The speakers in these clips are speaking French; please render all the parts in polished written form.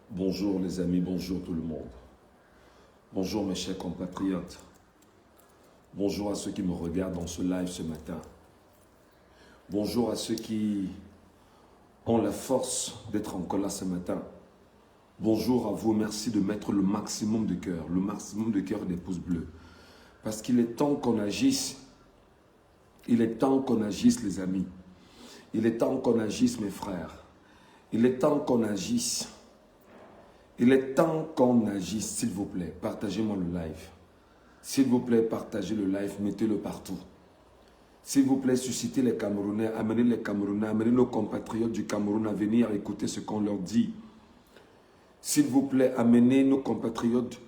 Bonjour les amis, bonjour tout le monde. Bonjour mes chers compatriotes. Bonjour à ceux qui me regardent dans ce live ce matin. Bonjour à ceux qui ont la force d'être encore là ce matin. Bonjour à vous, merci de mettre le maximum de cœur et des pouces bleus. Parce qu'il est temps qu'on agisse. Il est temps qu'on agisse les amis. Il est temps qu'on agisse mes frères. Il est temps qu'on agisse. Il est temps qu'on agisse, s'il vous plaît. Partagez-moi le live. S'il vous plaît, partagez le live, mettez-le partout. S'il vous plaît, suscitez les Camerounais, amenez nos compatriotes du Cameroun à venir écouter ce qu'on leur dit. S'il vous plaît, amenez nos compatriotes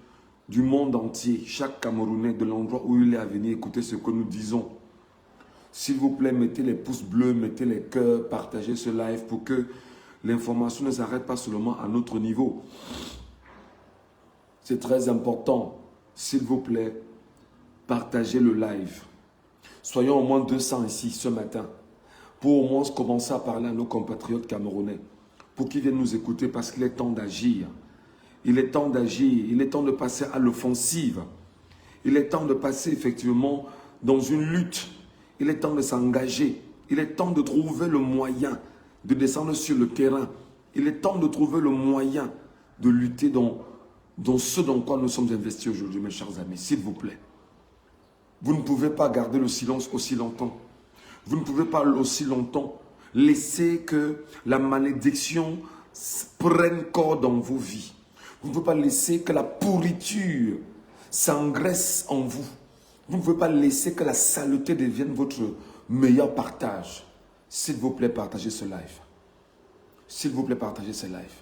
du monde entier, chaque Camerounais de l'endroit où il est à venir écouter ce que nous disons. S'il vous plaît, mettez les pouces bleus, mettez les cœurs, partagez ce live pour que l'information ne s'arrête pas seulement à notre niveau. C'est très important. S'il vous plaît, partagez le live. Soyons au moins 200 ici ce matin pour au moins commencer à parler à nos compatriotes camerounais pour qu'ils viennent nous écouter parce qu'il est temps d'agir. Il est temps d'agir. Il est temps de passer à l'offensive. Il est temps de passer effectivement dans une lutte. Il est temps de s'engager. Il est temps de trouver le moyen de descendre sur le terrain. Il est temps de trouver le moyen de lutter dans ce dans quoi nous sommes investis aujourd'hui, mes chers amis. S'il vous plaît. Vous ne pouvez pas garder le silence aussi longtemps. Vous ne pouvez pas aussi longtemps laisser que la malédiction prenne corps dans vos vies. Vous ne pouvez pas laisser que la pourriture s'engraisse en vous. Vous ne pouvez pas laisser que la saleté devienne votre meilleur partage. S'il vous plaît, partagez ce live. S'il vous plaît, partagez ce live.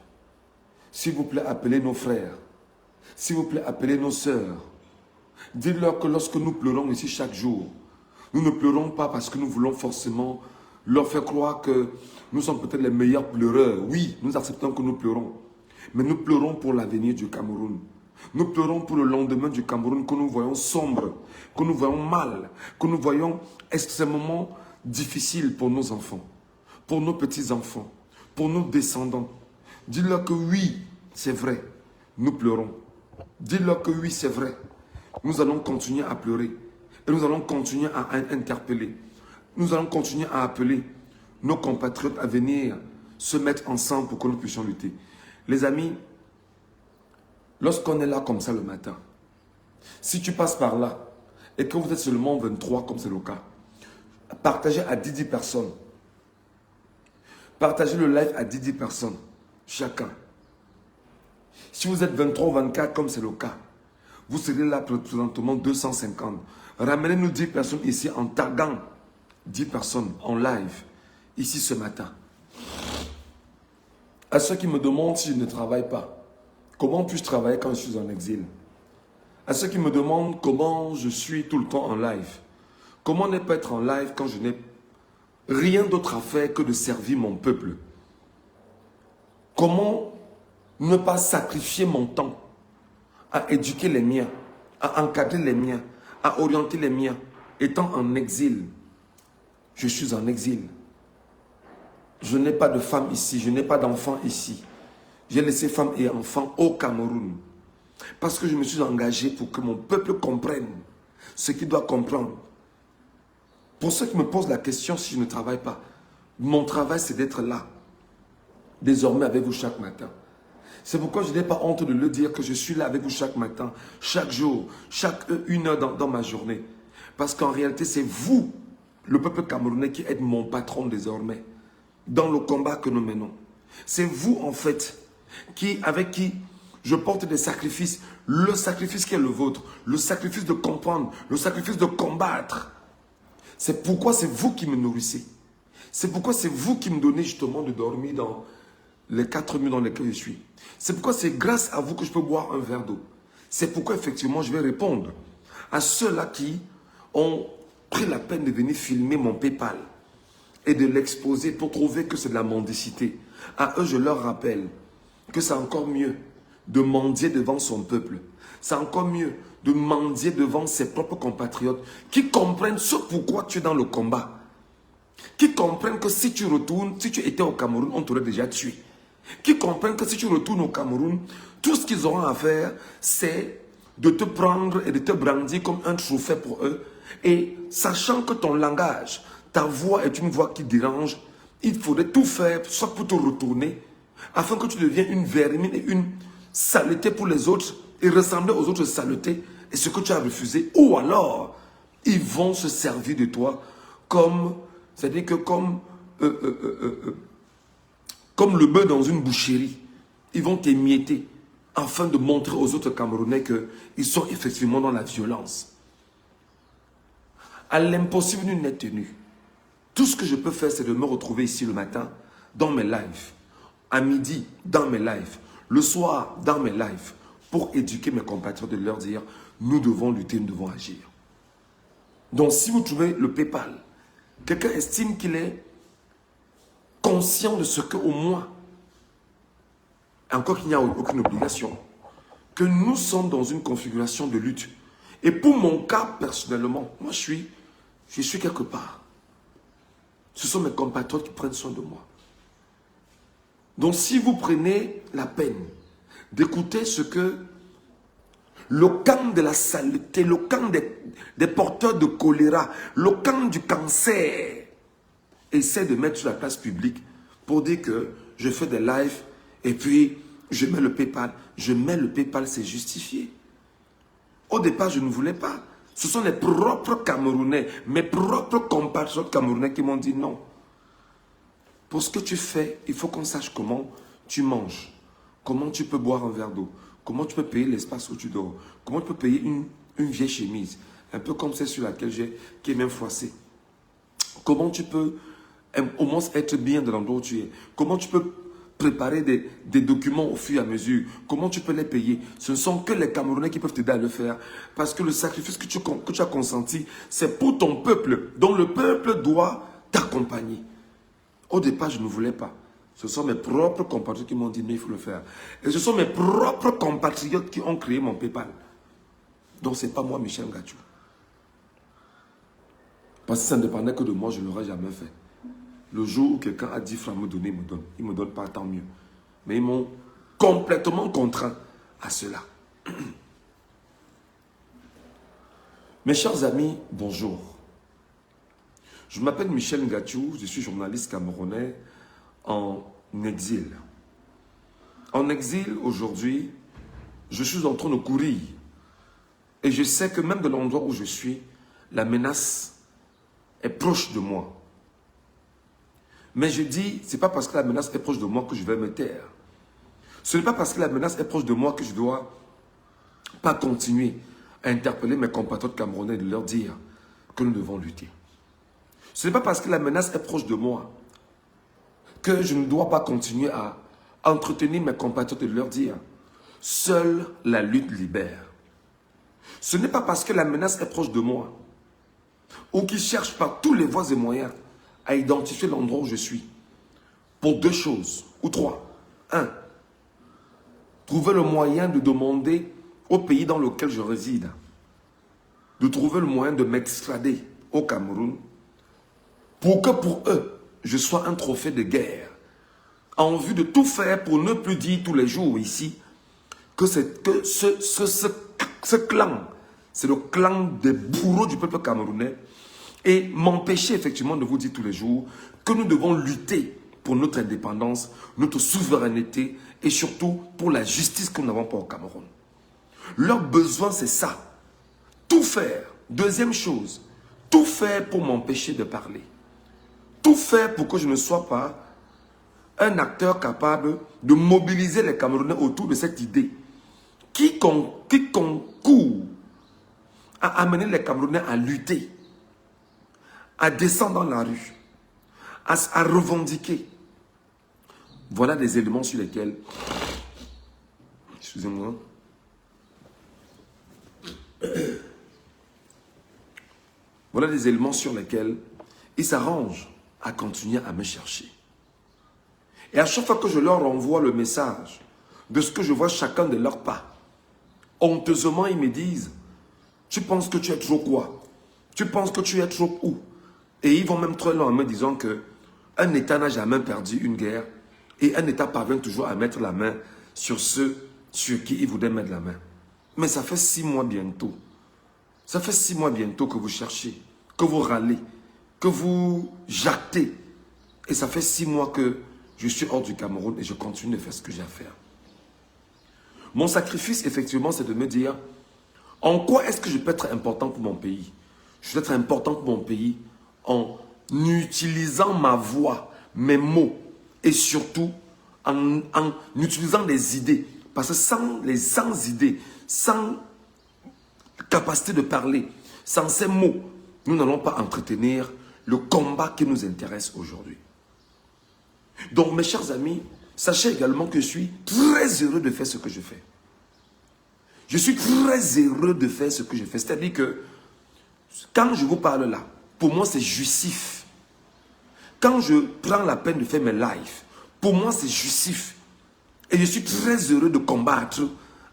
S'il vous plaît, appelez nos frères. S'il vous plaît, appelez nos sœurs. Dites-leur que lorsque nous pleurons ici chaque jour, nous ne pleurons pas parce que nous voulons forcément leur faire croire que nous sommes peut-être les meilleurs pleureurs. Oui, nous acceptons que nous pleurons. Mais nous pleurons pour l'avenir du Cameroun. Nous pleurons pour le lendemain du Cameroun que nous voyons sombre, que nous voyons mal, que nous voyons extrêmement difficile pour nos enfants, pour nos petits-enfants, pour nos descendants. Dis-leur que oui, c'est vrai, nous pleurons. Dis-leur que oui, c'est vrai, nous allons continuer à pleurer et nous allons continuer à interpeller. Nous allons continuer à appeler nos compatriotes à venir se mettre ensemble pour que nous puissions lutter. Les amis, lorsqu'on est là comme ça le matin, si tu passes par là et que vous êtes seulement 23 comme c'est le cas, partagez à 10 personnes. Partagez le live à 10 personnes, chacun. Si vous êtes 23 ou 24 comme c'est le cas, vous serez là présentement 250. Ramenez-nous 10 personnes ici en taguant 10 personnes en live, ici ce matin. À ceux qui me demandent si je ne travaille pas, comment puis-je travailler quand je suis en exil? À ceux qui me demandent comment je suis tout le temps en live, comment ne pas être en live quand je n'ai rien d'autre à faire que de servir mon peuple? Comment ne pas sacrifier mon temps à éduquer les miens, à encadrer les miens, à orienter les miens, étant en exil? Je suis en exil. Je n'ai pas de femme ici, je n'ai pas d'enfant ici. J'ai laissé femme et enfants au Cameroun. Parce que je me suis engagé pour que mon peuple comprenne ce qu'il doit comprendre. Pour ceux qui me posent la question si je ne travaille pas, mon travail c'est d'être là, désormais avec vous chaque matin. C'est pourquoi je n'ai pas honte de le dire que je suis là avec vous chaque matin, chaque jour, chaque une heure dans ma journée. Parce qu'en réalité c'est vous, le peuple camerounais, qui êtes mon patron désormais dans le combat que nous menons. C'est vous en fait avec qui je porte des sacrifices, le sacrifice qui est le vôtre, le sacrifice de comprendre, le sacrifice de combattre. C'est pourquoi c'est vous qui me nourrissez. C'est pourquoi c'est vous qui me donnez justement de dormir dans les 4 murs dans lesquels je suis. C'est pourquoi c'est grâce à vous que je peux boire un verre d'eau. C'est pourquoi effectivement je vais répondre à ceux-là qui ont pris la peine de venir filmer mon PayPal et de l'exposer pour trouver que c'est de la mendicité. À eux, je leur rappelle que c'est encore mieux de mendier devant son peuple. C'est encore mieux de mendier devant ses propres compatriotes qui comprennent ce pourquoi tu es dans le combat. Qui comprennent que si tu retournes, si tu étais au Cameroun, on t'aurait déjà tué. qui comprennent que si tu retournes au Cameroun, tout ce qu'ils auront à faire, c'est de te prendre et de te brandir comme un trophée pour eux. Et sachant que ton langage, ta voix est une voix qui dérange, il faudrait tout faire, soit pour te retourner, afin que tu deviennes une vermine et une saleté pour les autres, et ressembler aux autres saletés, et ce que tu as refusé. Ou alors, ils vont se servir de toi comme, c'est-à-dire que comme le bœuf dans une boucherie. Ils vont t'émietter afin de montrer aux autres Camerounais qu'ils sont effectivement dans la violence. À l'impossible, nul n'est tenu. Tout ce que je peux faire, c'est de me retrouver ici le matin, dans mes lives. À midi, dans mes lives. Le soir, dans mes lives. Pour éduquer mes compatriotes, de leur dire, nous devons lutter, nous devons agir. Donc, si vous trouvez le PayPal, quelqu'un estime qu'il est conscient de ce qu'au moins, encore qu'il n'y a aucune obligation, que nous sommes dans une configuration de lutte. Et pour mon cas, personnellement, moi je suis quelque part. Ce sont mes compatriotes qui prennent soin de moi. Donc si vous prenez la peine d'écouter ce que le camp de la saleté, le camp des porteurs de choléra, le camp du cancer, essaie de mettre sur la place publique pour dire que je fais des lives et puis je mets le PayPal. Je mets le PayPal, c'est justifié. Au départ, je ne voulais pas. Ce sont les propres Camerounais, mes propres compatriotes camerounais qui m'ont dit non. Pour ce que tu fais, il faut qu'on sache comment tu manges, comment tu peux boire un verre d'eau, comment tu peux payer l'espace où tu dors, comment tu peux payer une vieille chemise, un peu comme celle sur laquelle qui est même froissée. Comment tu peux au moins être bien dans l'endroit où tu es. Comment tu peux préparer des documents au fur et à mesure. Comment tu peux les payer. Ce ne sont que les Camerounais qui peuvent t'aider à le faire. Parce que le sacrifice que tu as consenti, c'est pour ton peuple. Donc le peuple doit t'accompagner. Au départ, je ne voulais pas. Ce sont mes propres compatriotes qui m'ont dit, mais il faut le faire. Et ce sont mes propres compatriotes qui ont créé mon PayPal. Donc ce n'est pas moi, Michel Ngachou. Parce que ça ne dépendait que de moi, je ne l'aurais jamais fait. Le jour où quelqu'un a 10 francs à me donner, il me donne. Il ne me donne pas, tant mieux. Mais ils m'ont complètement contraint à cela. Mes chers amis, bonjour. Je m'appelle Michel Ngachou, je suis journaliste camerounais en exil. En exil, aujourd'hui, je suis en train de courir. Et je sais que même de l'endroit où je suis, la menace est proche de moi. Mais je dis, ce n'est pas parce que la menace est proche de moi que je vais me taire. Ce n'est pas parce que la menace est proche de moi que je ne dois pas continuer à interpeller mes compatriotes camerounais et de leur dire que nous devons lutter. Ce n'est pas parce que la menace est proche de moi que je ne dois pas continuer à entretenir mes compatriotes et de leur dire seule la lutte libère. Ce n'est pas parce que la menace est proche de moi ou qu'ils cherchent par tous les voies et moyens à identifier l'endroit où je suis. Pour 2 choses, ou 3. 1. Trouver le moyen de demander au pays dans lequel je réside, de trouver le moyen de m'extrader au Cameroun, pour que pour eux, je sois un trophée de guerre, en vue de tout faire pour ne plus dire tous les jours ici que ce clan, c'est le clan des bourreaux du peuple camerounais, et m'empêcher effectivement de vous dire tous les jours que nous devons lutter pour notre indépendance, notre souveraineté et surtout pour la justice que nous n'avons pas au Cameroun. Leur besoin, c'est ça. Tout faire. Deuxième chose, tout faire pour m'empêcher de parler. Tout faire pour que je ne sois pas un acteur capable de mobiliser les Camerounais autour de cette idée qui concourt à amener les Camerounais à lutter, à descendre dans la rue, à revendiquer. Voilà des éléments sur lesquels, excusez-moi, voilà des éléments sur lesquels ils s'arrangent à continuer à me chercher. Et à chaque fois que je leur envoie le message de ce que je vois chacun de leurs pas, honteusement ils me disent, tu penses que tu es trop quoi? Tu penses que tu es trop où? Et ils vont même trop loin en me disant qu'un État n'a jamais perdu une guerre Et un État parvient toujours à mettre la main sur ceux sur qui il voudrait mettre la main. Mais ça fait 6 mois bientôt. Ça fait 6 mois bientôt que vous cherchez, que vous râlez, que vous jactez. Et ça fait 6 mois que je suis hors du Cameroun et je continue de faire ce que j'ai à faire. Mon sacrifice, effectivement, c'est de me dire, en quoi est-ce que je peux être important pour mon pays? Je peux être important pour mon pays en utilisant ma voix, mes mots et surtout en utilisant des idées. Parce que sans idées, sans capacité de parler, sans ces mots, nous n'allons pas entretenir le combat qui nous intéresse aujourd'hui. Donc, mes chers amis, sachez également que je suis très heureux de faire ce que je fais. Je suis très heureux de faire ce que je fais. C'est-à-dire que, quand je vous parle là, pour moi, c'est jouissif. Quand je prends la peine de faire mes lives, pour moi, c'est jouissif. Et je suis très heureux de combattre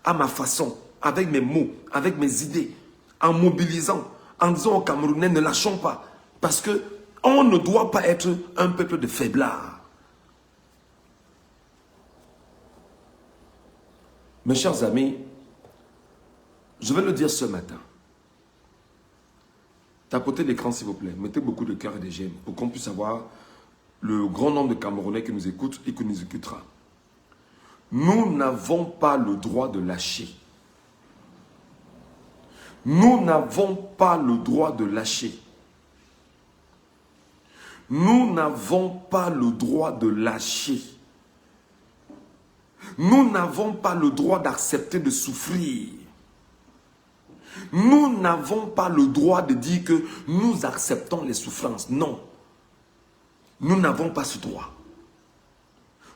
à ma façon, avec mes mots, avec mes idées, en mobilisant, en disant aux Camerounais, ne lâchons pas. Parce qu'on ne doit pas être un peuple de faiblards. Mes chers amis, je vais le dire ce matin. Tapotez l'écran s'il vous plaît. Mettez beaucoup de cœur et de j'aime pour qu'on puisse avoir le grand nombre de Camerounais qui nous écoutent et qui nous écoutera. Nous n'avons pas le droit de lâcher. Nous n'avons pas le droit de lâcher. Nous n'avons pas le droit de lâcher. Nous n'avons pas le droit d'accepter de souffrir. Nous n'avons pas le droit de dire que nous acceptons les souffrances. Non. Nous n'avons pas ce droit.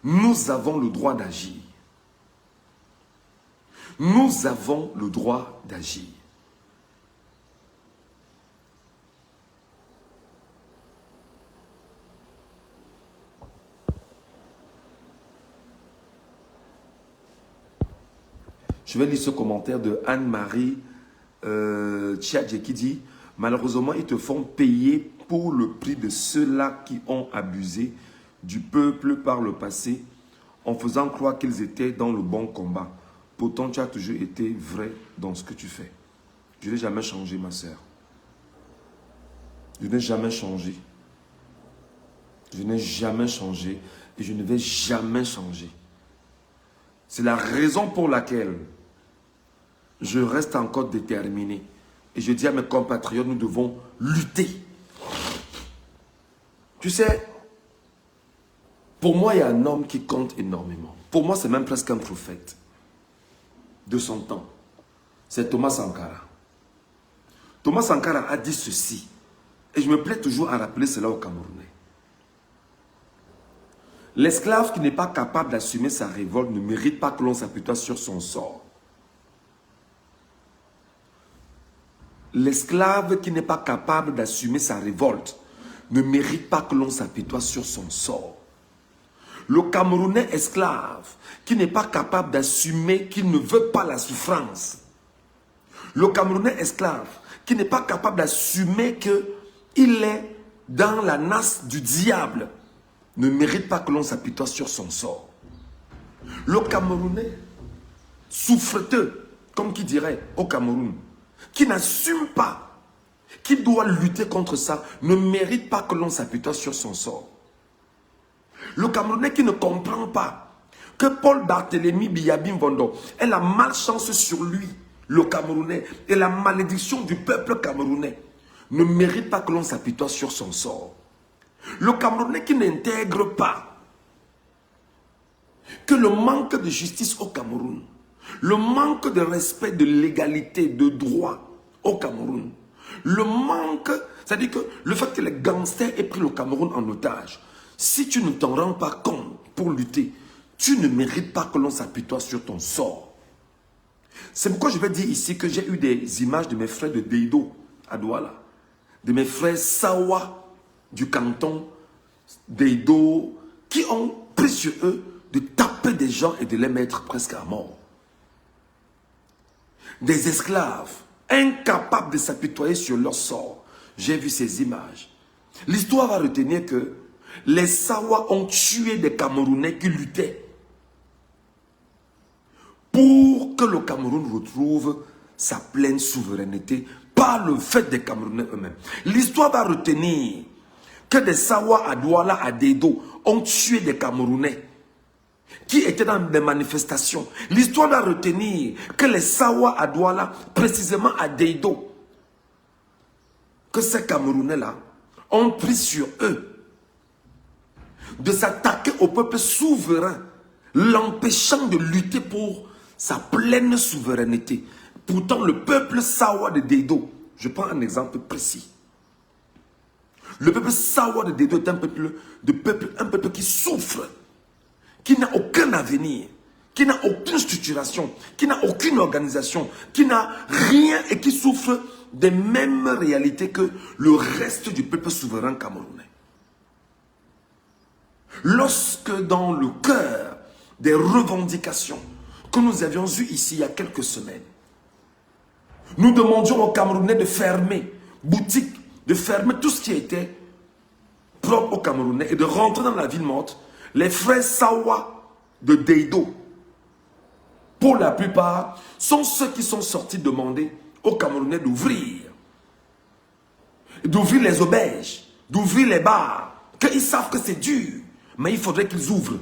Nous avons le droit d'agir. Nous avons le droit d'agir. Je vais lire ce commentaire de Anne-Marie Tchadje qui dit « Malheureusement, ils te font payer pour le prix de ceux-là qui ont abusé du peuple par le passé en faisant croire qu'ils étaient dans le bon combat. Pourtant, tu as toujours été vrai dans ce que tu fais. » Je n'ai jamais changé, ma sœur. Je n'ai jamais changé. Je n'ai jamais changé et je ne vais jamais changer. C'est la raison pour laquelle je reste encore déterminé. Et je dis à mes compatriotes, nous devons lutter. Tu sais, pour moi, il y a un homme qui compte énormément. Pour moi, c'est même presque un prophète de son temps. C'est Thomas Sankara. Thomas Sankara a dit ceci. Et je me plais toujours à rappeler cela aux Camerounais. L'esclave qui n'est pas capable d'assumer sa révolte ne mérite pas que l'on s'apitoie sur son sort. L'esclave qui n'est pas capable d'assumer sa révolte ne mérite pas que l'on s'apitoie sur son sort. Le Camerounais esclave qui n'est pas capable d'assumer qu'il ne veut pas la souffrance. Le Camerounais esclave qui n'est pas capable d'assumer qu'il est dans la nasse du diable ne mérite pas que l'on s'apitoie sur son sort. Le Camerounais souffreteux, comme qui dirait au Cameroun, qui n'assume pas, qui doit lutter contre ça, ne mérite pas que l'on s'apitoie sur son sort. Le Camerounais qui ne comprend pas que Paul Barthélemy Biyabi Mvondo ait la malchance sur lui, le Camerounais, et la malédiction du peuple camerounais, ne mérite pas que l'on s'apitoie sur son sort. Le Camerounais qui n'intègre pas que le manque de justice au Cameroun, le manque de respect de l'égalité, de droit au Cameroun, le manque, c'est-à-dire que le fait que les gangsters aient pris le Cameroun en otage, si tu ne t'en rends pas compte pour lutter, tu ne mérites pas que l'on s'apitoie sur ton sort. C'est pourquoi je vais dire ici que j'ai eu des images de mes frères de Deido à Douala, de mes frères Sawa du canton Deido, qui ont pris sur eux de taper des gens et de les mettre presque à mort. Des esclaves incapables de s'apitoyer sur leur sort. J'ai vu ces images. L'histoire va retenir que les Sawa ont tué des Camerounais qui luttaient pour que le Cameroun retrouve sa pleine souveraineté par le fait des Camerounais eux-mêmes. L'histoire va retenir que des Sawa à Douala, à Deido, ont tué des Camerounais qui étaient dans des manifestations. L'histoire va retenir que les Sawa à Douala, précisément à Deido, que ces Camerounais-là ont pris sur eux de s'attaquer au peuple souverain, l'empêchant de lutter pour sa pleine souveraineté. Pourtant, le peuple Sawa de Deido, je prends un exemple précis. Le peuple Sawa de Deido est un peuple qui souffre, qui n'a aucun avenir, qui n'a aucune structuration, qui n'a aucune organisation, qui n'a rien et qui souffre des mêmes réalités que le reste du peuple souverain camerounais. Lorsque dans le cœur des revendications que nous avions eues ici il y a quelques semaines, nous demandions aux Camerounais de fermer boutiques, de fermer tout ce qui était propre aux Camerounais et de rentrer dans la ville morte, les frères Sawa de Deido, pour la plupart, sont ceux qui sont sortis demander aux Camerounais d'ouvrir les auberges, d'ouvrir les bars, qu'ils savent que c'est dur, mais il faudrait qu'ils ouvrent.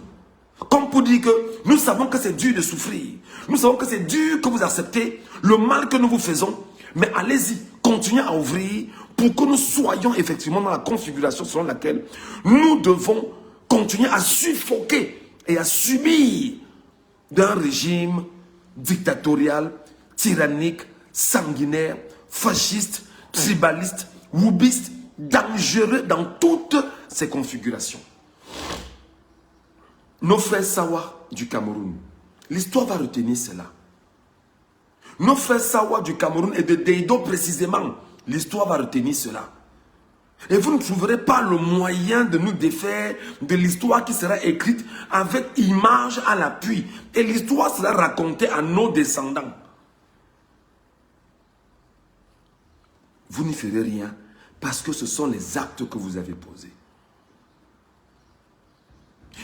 Comme pour dire que nous savons que c'est dur de souffrir, nous savons que c'est dur que vous acceptez le mal que nous vous faisons, mais allez-y, continuez à ouvrir pour que nous soyons effectivement dans la configuration selon laquelle nous devons continuer à suffoquer et à subir d'un régime dictatorial, tyrannique, sanguinaire, fasciste, tribaliste, woubiste, dangereux dans toutes ses configurations. Nos frères Sawa du Cameroun, l'histoire va retenir cela. Nos frères Sawa du Cameroun et de Deido précisément, l'histoire va retenir cela. Et vous ne trouverez pas le moyen de nous défaire de l'histoire qui sera écrite avec image à l'appui. Et l'histoire sera racontée à nos descendants. Vous n'y ferez rien parce que ce sont les actes que vous avez posés.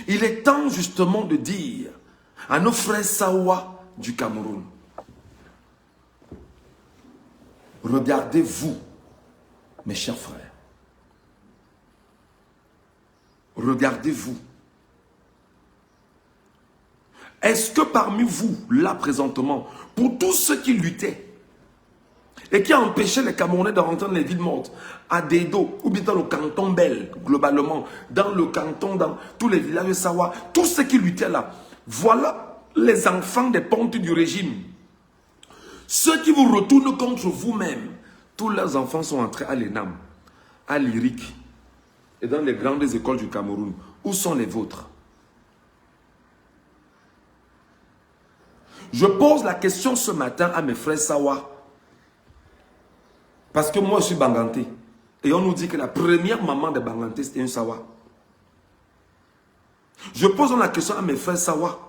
Il est temps justement de dire à nos frères Sawa du Cameroun, regardez-vous, mes chers frères. Regardez-vous. Est-ce que parmi vous, là présentement, pour tous ceux qui luttaient et qui empêchaient les Camerounais de rentrer dans les villes mortes, à Deido, ou bien dans le canton Bel, globalement, dans le canton, dans tous les villages de Sawa, tous ceux qui luttaient là, voilà les enfants des pontes du régime. Ceux qui vous retournent contre vous-même, tous leurs enfants sont entrés à l'ENAM, à l'IRIC, et dans les grandes écoles du Cameroun. Où sont les vôtres? Je pose la question ce matin à mes frères Sawa. Parce que moi je suis Banganté. Et on nous dit que la première maman de Banganté c'était une Sawa. Je pose la question à mes frères Sawa.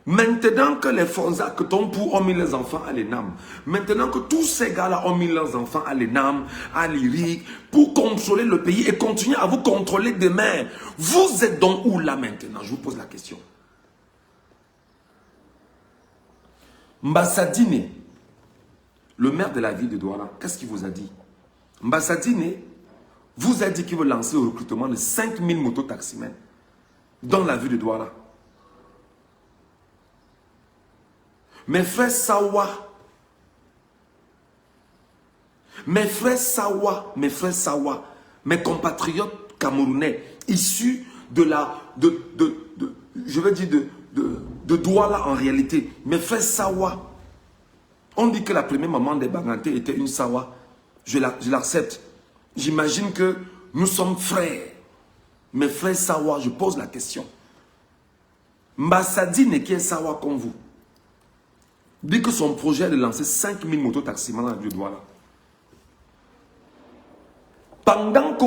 Maintenant que les Fonza, que Tompu ont mis les enfants à l'ENAM, maintenant que tous ces gars-là ont mis leurs enfants à l'ENAM, à l'IRIC, pour contrôler le pays et continuer à vous contrôler demain, vous êtes donc où là maintenant? Je vous pose la question. Mbassadine, le maire de la ville de Douala, qu'est-ce qu'il vous a dit? Mbassadine vous a dit qu'il veut lancer le recrutement de 5000 mototaximens dans la ville de Douala. Mes frères Sawa, mes compatriotes camerounais, issus de Douala en réalité, mes frères Sawa, on dit que la première maman des Banganté était une Sawa, je l'accepte. J'imagine que nous sommes frères. Mes frères Sawa, je pose la question. Mbassadine qui est Sawa comme vous, dit que son projet est de lancer 5000 mototaximans dans la ville de Douala. Pendant que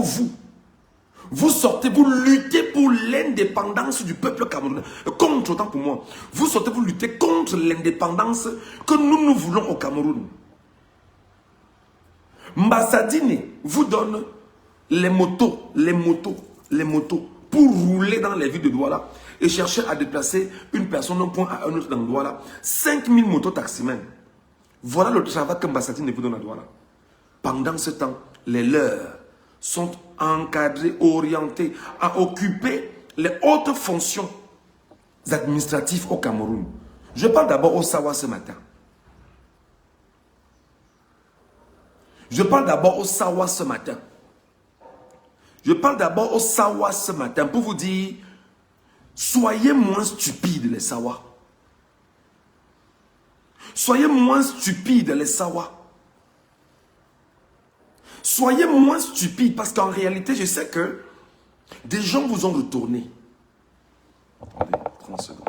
vous sortez, vous luttez pour l'indépendance du peuple camerounais. Contre, autant pour moi, vous sortez, vous luttez contre l'indépendance que nous voulons au Cameroun. Mbassadine vous donne les motos pour rouler dans les villes de Douala et chercher à déplacer une personne d'un point à un autre dans Douala. 5000 motos taximens. Voilà le travail que Mbassadine vous donne à Douala. Pendant ce temps, les leurs sont encadrés, orientés à occuper les hautes fonctions administratives au Cameroun. Je parle d'abord au Sawa ce matin. Je parle d'abord au Sawa ce matin. Je parle d'abord au Sawa ce matin pour vous dire, soyez moins stupides les Sawa. Soyez moins stupides les Sawa. Soyez moins stupides parce qu'en réalité, je sais que des gens vous ont retourné. Attendez, 30 secondes.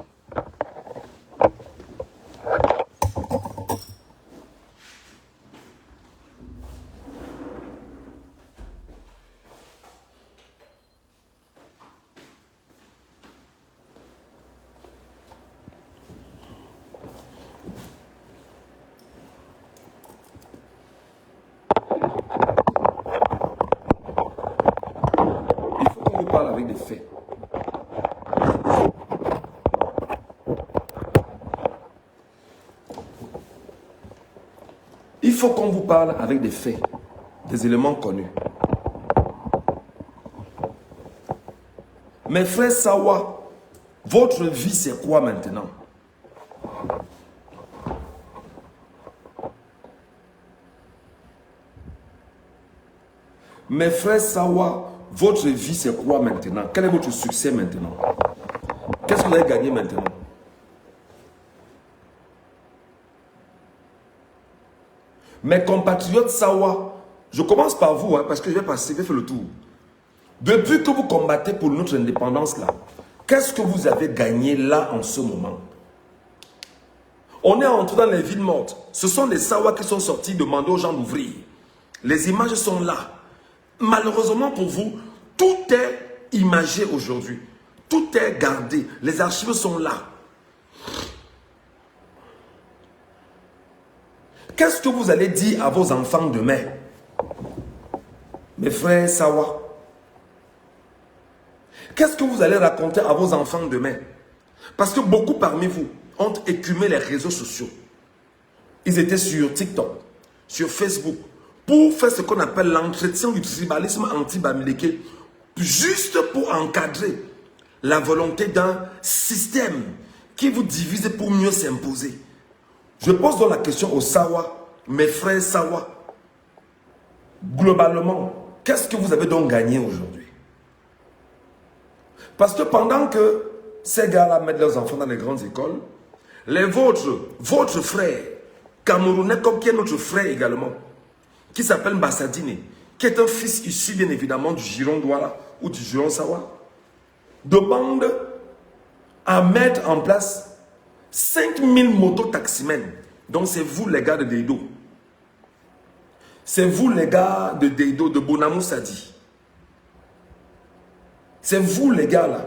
Avec des faits. Il faut qu'on vous parle avec des faits, des éléments connus. Mes frères Sawa, votre vie c'est quoi maintenant? Mes frères Sawa, votre vie, c'est quoi maintenant? Quel est votre succès maintenant? Qu'est-ce que vous avez gagné maintenant? Mes compatriotes Sawa, je commence par vous, parce que je vais passer, je vais faire le tour. Depuis que vous combattez pour notre indépendance là, qu'est-ce que vous avez gagné là en ce moment? On est entré dans les villes mortes. Ce sont les Sawa qui sont sortis demander aux gens d'ouvrir. Les images sont là. Malheureusement pour vous, tout est imagé aujourd'hui. Tout est gardé. Les archives sont là. Qu'est-ce que vous allez dire à vos enfants demain? Mes frères Sawa. Qu'est-ce que vous allez raconter à vos enfants demain? Parce que beaucoup parmi vous ont écumé les réseaux sociaux. Ils étaient sur TikTok, sur Facebook, pour faire ce qu'on appelle l'entretien du tribalisme anti-bamileke, juste pour encadrer la volonté d'un système qui vous divise pour mieux s'imposer. Je pose donc la question aux Sawa, mes frères Sawa. Globalement, qu'est-ce que vous avez donc gagné aujourd'hui? Parce que pendant que ces gars-là mettent leurs enfants dans les grandes écoles, les vôtres, votre frère, Camerounais, comme qui est notre frère également, qui s'appelle Mbassadine, qui est un fils issu bien évidemment du Giron Douala ou du Giron Sawa, demande à mettre en place 5000 mototaximens. Donc c'est vous les gars de Deido. C'est vous les gars de Deido, de Bonamou Sadi. C'est vous les gars là.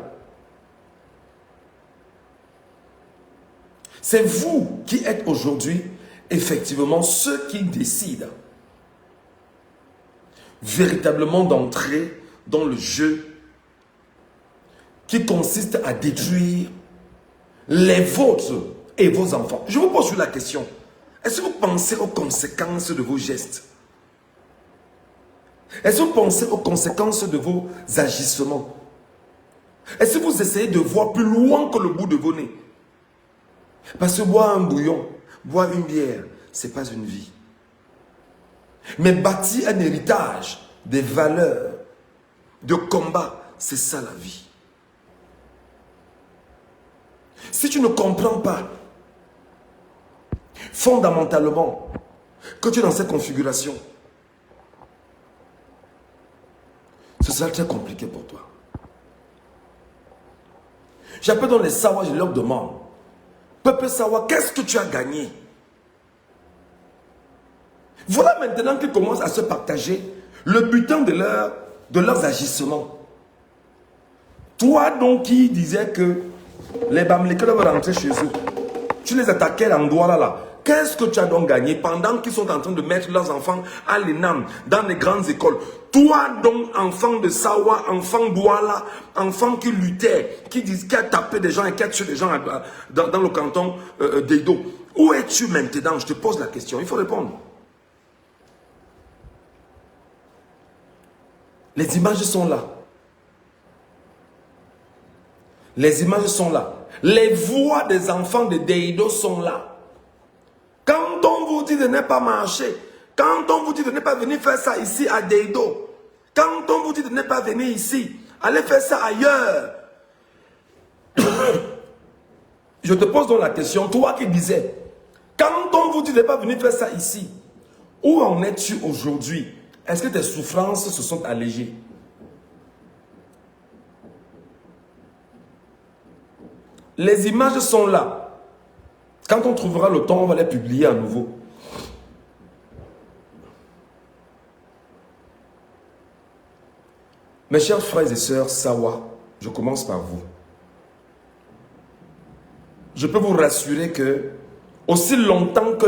C'est vous qui êtes aujourd'hui effectivement ceux qui décident véritablement d'entrer dans le jeu qui consiste à détruire les vôtres et vos enfants. Je vous pose la question. Est-ce que vous pensez aux conséquences de vos gestes? Est-ce que vous pensez aux conséquences de vos agissements? Est-ce que vous essayez de voir plus loin que le bout de vos nez? Parce que boire un bouillon, boire une bière, ce n'est pas une vie. Mais bâtir un héritage des valeurs, de combat, c'est ça la vie. Si tu ne comprends pas fondamentalement que tu es dans cette configuration, ce sera très compliqué pour toi. J'appelle dans les Sawa, je leur demande, peuple Sawa, qu'est-ce que tu as gagné? Voilà maintenant qu'ils commencent à se partager le butin de leurs agissements. Toi donc qui disais que les Bamileke doivent rentrer chez eux, tu les attaquais en Douala là. Qu'est-ce que tu as donc gagné pendant qu'ils sont en train de mettre leurs enfants à l'ENAM, dans les grandes écoles? Toi donc, enfant de Sawa, enfant d'Ouala, enfant qui luttait, qui a tapé des gens et qui a tué des gens dans le canton d'Edo, où es-tu maintenant? Je te pose la question, il faut répondre. Les images sont là. Les images sont là. Les voix des enfants de Deido sont là. Quand on vous dit de ne pas marcher, quand on vous dit de ne pas venir faire ça ici à Deido, quand on vous dit de ne pas venir ici, allez faire ça ailleurs. Je te pose donc la question, toi qui disais, quand on vous dit de ne pas venir faire ça ici, où en es-tu aujourd'hui? Est-ce que tes souffrances se sont allégées? Les images sont là. Quand on trouvera le temps, on va les publier à nouveau. Mes chers frères et sœurs, Sawa, je commence par vous. Je peux vous rassurer que aussi longtemps que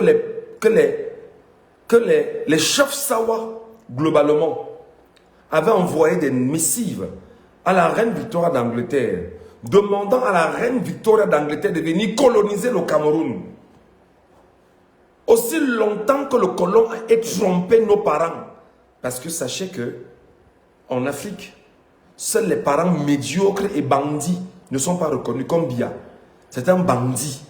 les chefs Sawa, globalement, avaient envoyé des missives à la reine Victoria d'Angleterre, demandant à la reine Victoria d'Angleterre de venir coloniser le Cameroun. Aussi longtemps que le colon ait trompé nos parents. Parce que sachez que en Afrique, seuls les parents médiocres et bandits ne sont pas reconnus comme Bia. C'est un bandit.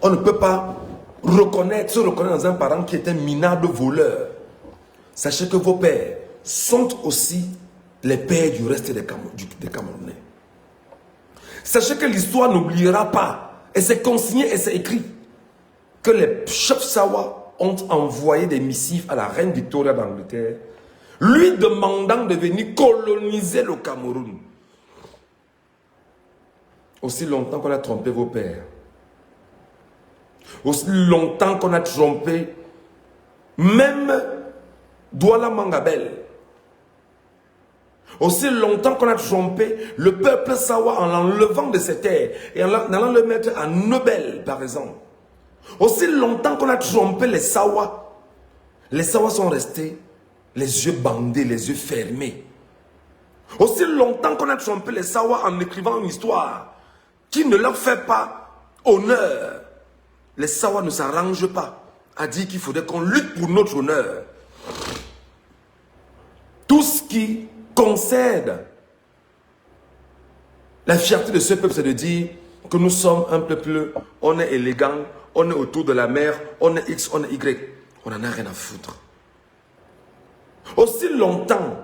On ne peut pas se reconnaître dans un parent qui est un minable voleur. Sachez que vos pères sont aussi les pères du reste des Camerounais. Sachez que l'histoire n'oubliera pas, et c'est consigné et c'est écrit, que les chefs Sawa ont envoyé des missives à la reine Victoria d'Angleterre, lui demandant de venir coloniser le Cameroun. Aussi longtemps qu'on a trompé vos pères, aussi longtemps qu'on a trompé même Douala Mangabel, aussi longtemps qu'on a trompé le peuple Sawa en l'enlevant de ses terres et en allant le mettre à Nobel, par exemple. Aussi longtemps qu'on a trompé les Sawa sont restés les yeux bandés, les yeux fermés. Aussi longtemps qu'on a trompé les Sawa en écrivant une histoire qui ne leur fait pas honneur, les Sawa ne s'arrangent pas à dire qu'il faudrait qu'on lutte pour notre honneur. Tout ce qui concède la fierté de ce peuple, c'est de dire que nous sommes un peuple, on est élégant, on est autour de la mer, on est X, on est Y. On n'en a rien à foutre. Aussi longtemps,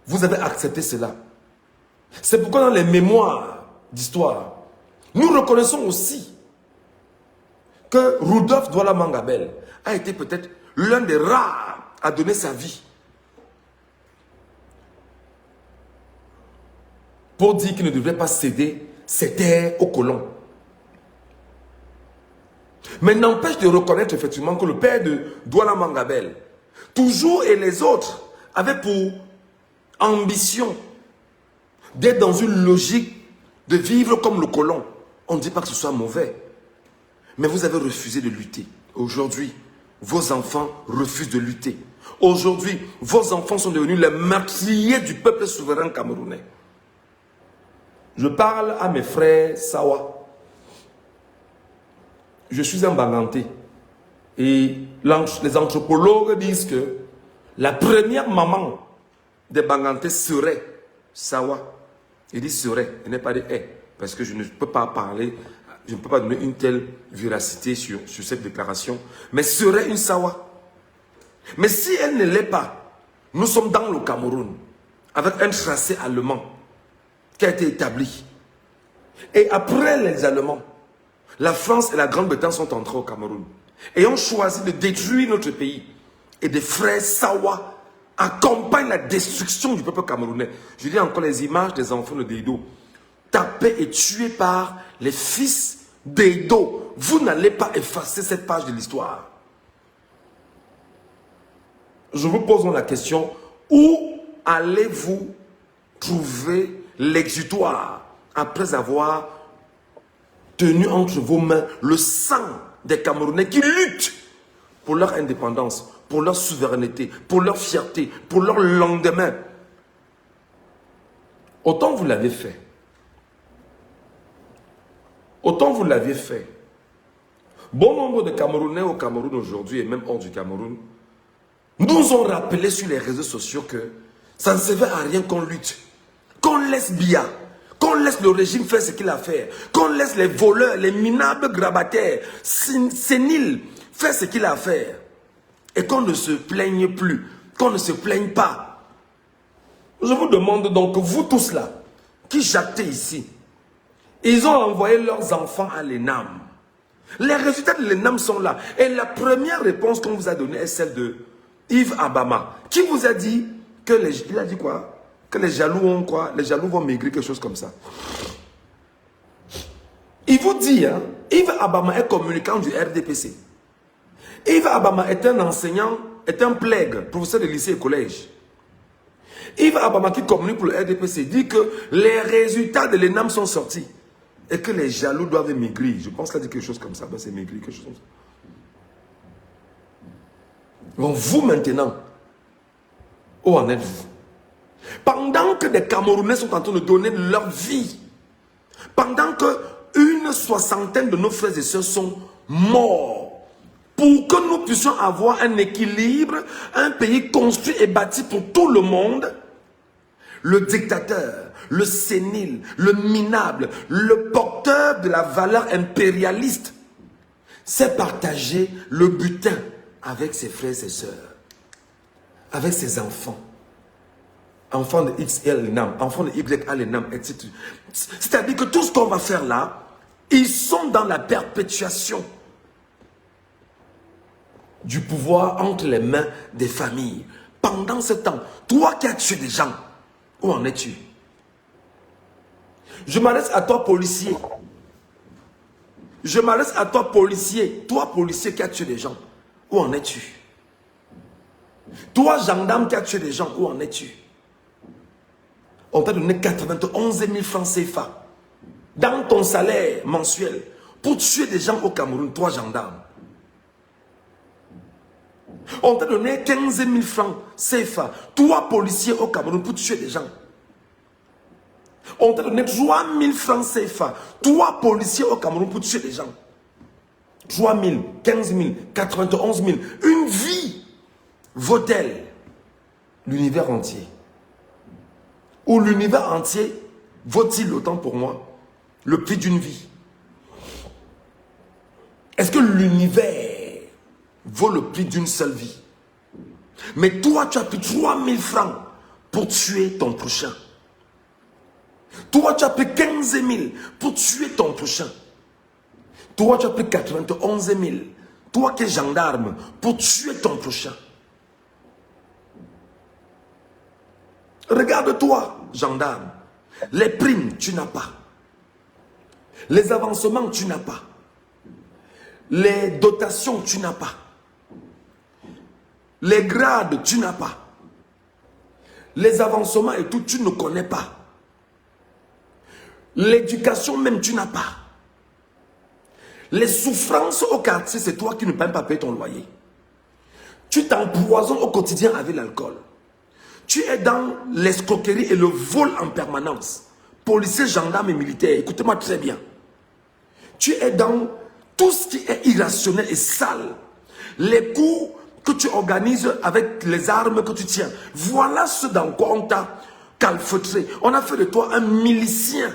vous avez accepté cela. C'est pourquoi dans les mémoires d'histoire, nous reconnaissons aussi que Rudolf Douala Mangabel a été peut-être l'un des rares à donner sa vie pour dire qu'il ne devrait pas céder ses terres aux colons. Mais n'empêche de reconnaître effectivement que le père de Douala Mangabel, toujours et les autres, avaient pour ambition d'être dans une logique de vivre comme le colon. On ne dit pas que ce soit mauvais, mais vous avez refusé de lutter. Aujourd'hui, vos enfants refusent de lutter. Aujourd'hui, vos enfants sont devenus les meurtriers du peuple souverain camerounais. Je parle à mes frères Sawa. Je suis un Banganté. Et les anthropologues disent que la première maman des Bangantés serait Sawa. Il dit serait, il n'est pas dit est. Parce que je ne peux pas parler, je ne peux pas donner une telle véracité sur cette déclaration. Mais serait une Sawa. Mais si elle ne l'est pas, nous sommes dans le Cameroun, avec un tracé allemand qui a été établi. Et après les Allemands, la France et la Grande-Bretagne sont entrés au Cameroun et ont choisi de détruire notre pays. Et des frères Sawa accompagnent la destruction du peuple camerounais. Je dis encore les images des enfants de Deido, tapés et tués par les fils d'Edo. Vous n'allez pas effacer cette page de l'histoire. Je vous pose la question, où allez-vous trouver l'exutoire après avoir tenu entre vos mains le sang des Camerounais qui luttent pour leur indépendance, pour leur souveraineté, pour leur fierté, pour leur lendemain. Autant vous l'avez fait. Autant vous l'avez fait. Bon nombre de Camerounais au Cameroun aujourd'hui et même hors du Cameroun nous ont rappelé sur les réseaux sociaux que ça ne servait à rien qu'on lutte, qu'on laisse Biya, qu'on laisse le régime faire ce qu'il a fait, qu'on laisse les voleurs, les minables grabataires, séniles faire ce qu'il a à faire et qu'on ne se plaigne plus, qu'on ne se plaigne pas. Je vous demande donc, vous tous là, qui jactez ici, ils ont envoyé leurs enfants à l'ENAM. Les résultats de l'ENAM sont là. Et la première réponse qu'on vous a donnée est celle de Yves Abama, qui vous a dit que il a dit quoi? Que les jaloux ont quoi? Les jaloux vont maigrir, quelque chose comme ça. Il vous dit, hein, Yves Abama est communicant du RDPC. Yves Abama est un enseignant, est un plègue, professeur de lycée et collège. Yves Abama qui communique pour le RDPC dit que les résultats de l'ENAM sont sortis et que les jaloux doivent maigrir. Je pense qu'il a dit quelque chose comme ça. Ben c'est maigrir, quelque chose comme ça. Donc vous maintenant, où en êtes-vous? Pendant que des Camerounais sont en train de donner leur vie, pendant que une soixantaine de nos frères et sœurs sont morts, pour que nous puissions avoir un équilibre, un pays construit et bâti pour tout le monde, le dictateur, le sénile, le minable, le porteur de la valeur impérialiste s'est partagé le butin avec ses frères et ses sœurs, avec ses enfants. Enfants de X et l'ENAM, enfants de Y à l'ENAM, etc. C'est-à-dire que tout ce qu'on va faire là, ils sont dans la perpétuation du pouvoir entre les mains des familles. Pendant ce temps, toi qui as tué des gens, où en es-tu? Je m'adresse à toi, policier. Je m'adresse à toi, policier. Toi, policier qui as tué des gens, où en es-tu? Toi, gendarme qui as tué des gens, où en es-tu? On t'a donné 91 000 francs CFA dans ton salaire mensuel pour tuer des gens au Cameroun, toi, gendarme. On t'a donné 15 000 francs CFA, toi, policier au Cameroun, pour tuer des gens. On t'a donné 3 000 francs CFA, toi, policier au Cameroun, pour tuer des gens. 3 000, 15 000, 91 000. Une vie vaut-elle l'univers entier? Ou l'univers entier vaut-il autant pour moi le prix d'une vie? Est-ce que l'univers vaut le prix d'une seule vie? Mais toi, tu as pris 3 000 francs pour tuer ton prochain. Toi, tu as pris 15 000 pour tuer ton prochain. Toi, tu as pris 91 000. Toi qui es gendarme, pour tuer ton prochain. Regarde-toi, gendarme. Les primes, tu n'as pas. Les avancements, tu n'as pas. Les dotations, tu n'as pas. Les grades, tu n'as pas. Les avancements et tout, tu ne connais pas. L'éducation même, tu n'as pas. Les souffrances au quartier, c'est toi qui ne peux pas payer ton loyer. Tu t'empoisonnes au quotidien avec l'alcool. Tu es dans l'escroquerie et le vol en permanence. Policiers, gendarmes et militaires, écoutez-moi très bien. Tu es dans tout ce qui est irrationnel et sale. Les coups que tu organises avec les armes que tu tiens. Voilà ce dans quoi on t'a calfeutré. On a fait de toi un milicien.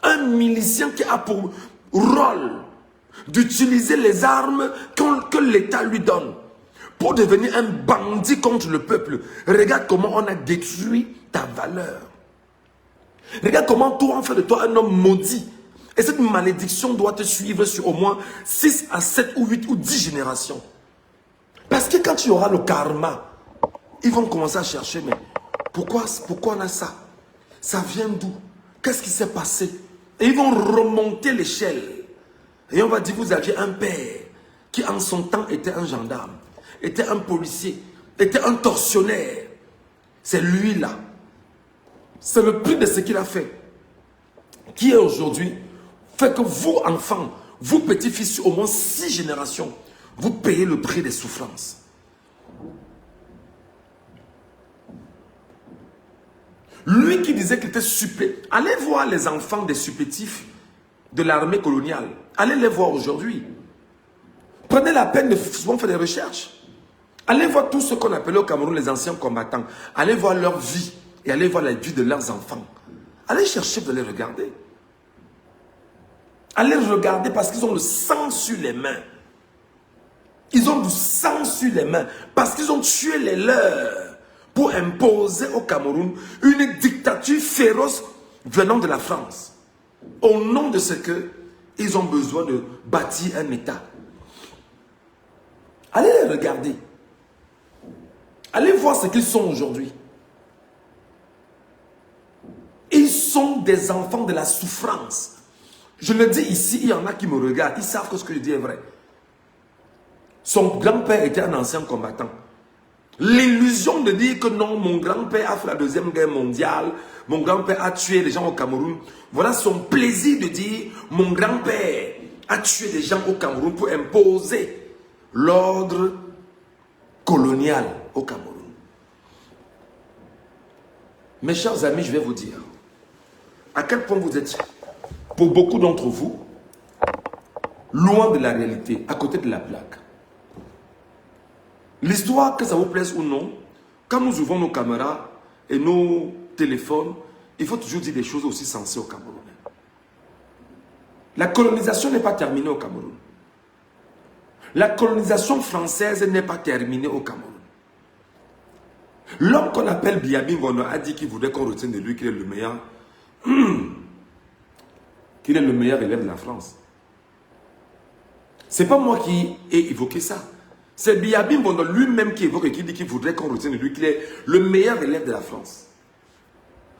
Un milicien qui a pour rôle d'utiliser les armes que l'État lui donne pour devenir un bandit contre le peuple. Regarde comment on a détruit ta valeur. Regarde comment toi on fait de toi un homme maudit. Et cette malédiction doit te suivre sur au moins 6 à 7 ou 8 ou 10 générations. Parce que quand tu auras le karma, ils vont commencer à chercher, mais pourquoi on a ça? Ça vient d'où? Qu'est-ce qui s'est passé? Et ils vont remonter l'échelle. Et on va dire, vous aviez un père qui en son temps était un gendarme, était un policier, était un tortionnaire. C'est lui là. C'est le prix de ce qu'il a fait. Qui est aujourd'hui fait que vous, enfants, vous, petits-fils, au moins 6 générations, vous payez le prix des souffrances. Lui qui disait qu'il était supplétif. Allez voir les enfants des supplétifs de l'armée coloniale. Allez les voir aujourd'hui. Prenez la peine de souvent faire des recherches. Allez voir tous ceux qu'on appelait au Cameroun les anciens combattants. Allez voir leur vie et allez voir la vie de leurs enfants. Allez chercher de les regarder. Allez regarder parce qu'ils ont le sang sur les mains. Ils ont du sang sur les mains parce qu'ils ont tué les leurs pour imposer au Cameroun une dictature féroce venant de la France. Au nom de ce que ils ont besoin de bâtir un État. Allez les regarder. Allez voir ce qu'ils sont aujourd'hui. Ils sont des enfants de la souffrance. Je le dis ici, il y en a qui me regardent, ils savent que ce que je dis est vrai. Son grand-père était un ancien combattant. L'illusion de dire que non, mon grand-père a fait la Deuxième Guerre mondiale, mon grand-père a tué les gens au Cameroun. Voilà son plaisir de dire, mon grand-père a tué des gens au Cameroun pour imposer l'ordre colonial au Cameroun. Mes chers amis, je vais vous dire à quel point vous êtes, pour beaucoup d'entre vous, loin de la réalité, à côté de la plaque. L'histoire, que ça vous plaise ou non, quand nous ouvrons nos caméras et nos téléphones, il faut toujours dire des choses aussi sensées au Cameroun. La colonisation n'est pas terminée au Cameroun. La colonisation française n'est pas terminée au Cameroun. L'homme qu'on appelle Biya Bingondo a dit qu'il voudrait qu'on retienne de lui qu'il est le meilleur, qu'il est le meilleur élève de la France. C'est pas moi qui ai évoqué ça. C'est Biya Bingondo lui-même qui évoque et qui dit qu'il voudrait qu'on retienne de lui qu'il est le meilleur élève de la France.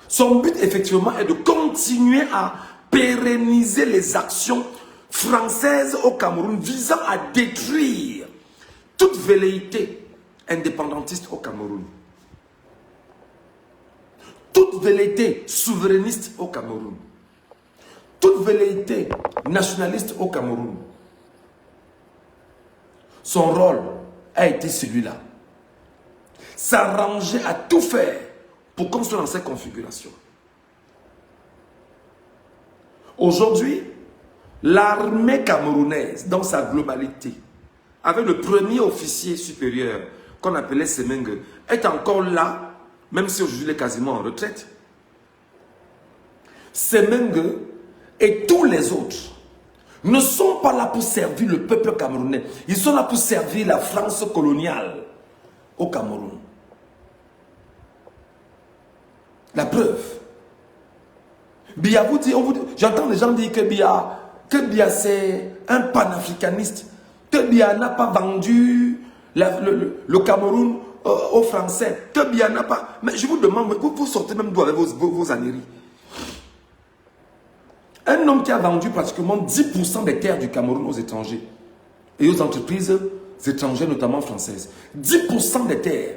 Son but, effectivement, est de continuer à pérenniser les actions françaises au Cameroun visant à détruire toute velléité indépendantiste au Cameroun. Toute velléité souverainiste au Cameroun. Toute velléité nationaliste au Cameroun. Son rôle a été celui-là. S'arranger à tout faire pour qu'on soit dans cette configuration. Aujourd'hui, l'armée camerounaise, dans sa globalité, avec le premier officier supérieur qu'on appelait Semengue, est encore là, même si aujourd'hui il est quasiment en retraite. Semengue et tous les autres ne sont pas là pour servir le peuple camerounais. Ils sont là pour servir la France coloniale au Cameroun. La preuve. Biya vous dit, j'entends des gens dire que Biya c'est un panafricaniste, que Biya n'a pas vendu le Cameroun aux Français, que Biya n'a pas... Mais je vous demande, vous sortez même d'où avec vos âneries. Un homme qui a vendu pratiquement 10% des terres du Cameroun aux étrangers et aux entreprises étrangères, notamment françaises. 10% des terres.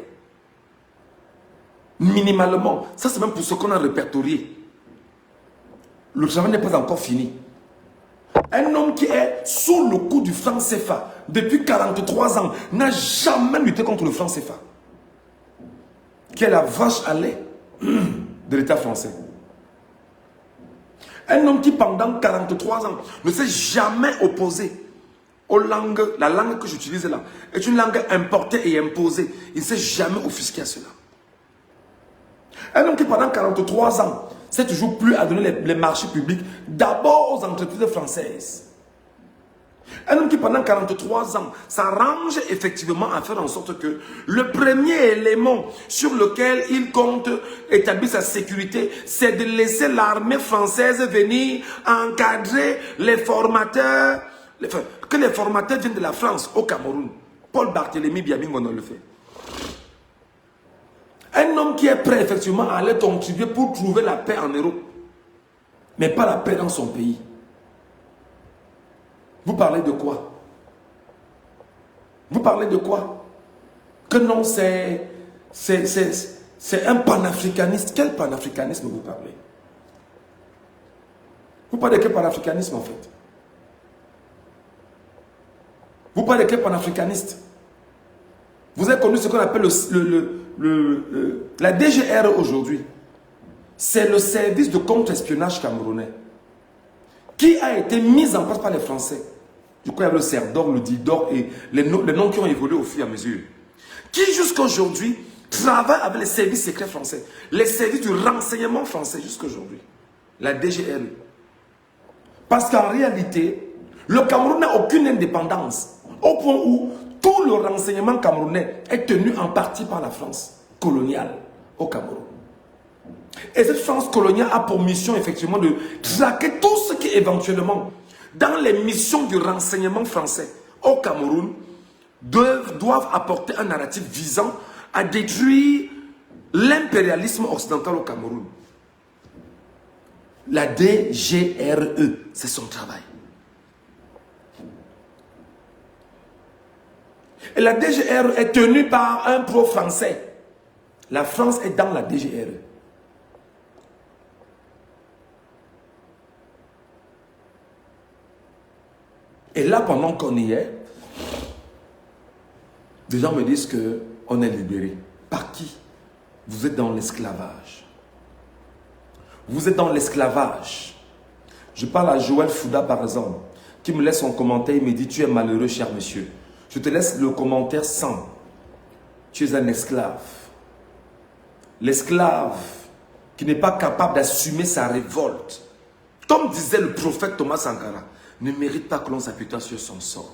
Minimalement. Ça, c'est même pour ce qu'on a répertorié. Le travail n'est pas encore fini. Un homme qui est sous le coup du franc CFA depuis 43 ans n'a jamais lutté contre le franc CFA. Qui est la vache à lait de l'État français. Un homme qui pendant 43 ans ne s'est jamais opposé aux langues. La langue que j'utilise là est une langue importée et imposée. Il ne s'est jamais offusqué à cela. Un homme qui pendant 43 ans s'est toujours plu à donner les marchés publics d'abord aux entreprises françaises. Un homme qui pendant 43 ans s'arrange effectivement à faire en sorte que le premier élément sur lequel il compte établir sa sécurité, c'est de laisser l'armée française venir encadrer les formateurs, que les formateurs viennent de la France au Cameroun. Paul Barthélemy Biya Bingondo le fait. Un homme qui est prêt effectivement à aller contribuer pour trouver la paix en Europe, mais pas la paix dans son pays. Vous parlez de quoi? Vous parlez de quoi? Que non, c'est un panafricaniste. Quel panafricanisme vous parlez? Vous parlez de quel panafricanisme en fait? Vous parlez de quel panafricaniste? Vous avez connu ce qu'on appelle la DGR aujourd'hui. C'est le service de contre-espionnage camerounais qui a été mis en place par les Français. Du coup, il y a le CERDOR, le DIDOR et les noms qui ont évolué au fur et à mesure. Qui jusqu'à aujourd'hui travaille avec les services secrets français, les services du renseignement français jusqu'à aujourd'hui. La DGR. Parce qu'en réalité, le Cameroun n'a aucune indépendance. Au point où tout le renseignement camerounais est tenu en partie par la France coloniale au Cameroun. Et cette France coloniale a pour mission effectivement de traquer tout ce qui éventuellement, dans les missions du renseignement français au Cameroun, doivent apporter un narratif visant à détruire l'impérialisme occidental au Cameroun. La DGRE, c'est son travail. Et la DGRE est tenue par un pro-français. La France est dans la DGRE. Et là, pendant qu'on y est, des gens me disent qu'on est libéré. Par qui? Vous êtes dans l'esclavage. Vous êtes dans l'esclavage. Je parle à Joël Fouda, par exemple, qui me laisse son commentaire. Il me dit, tu es malheureux, cher monsieur. Je te laisse le commentaire sans. Tu es un esclave. L'esclave qui n'est pas capable d'assumer sa révolte. Comme disait le prophète Thomas Sankara, ne mérite pas que l'on s'appuie sur son sort.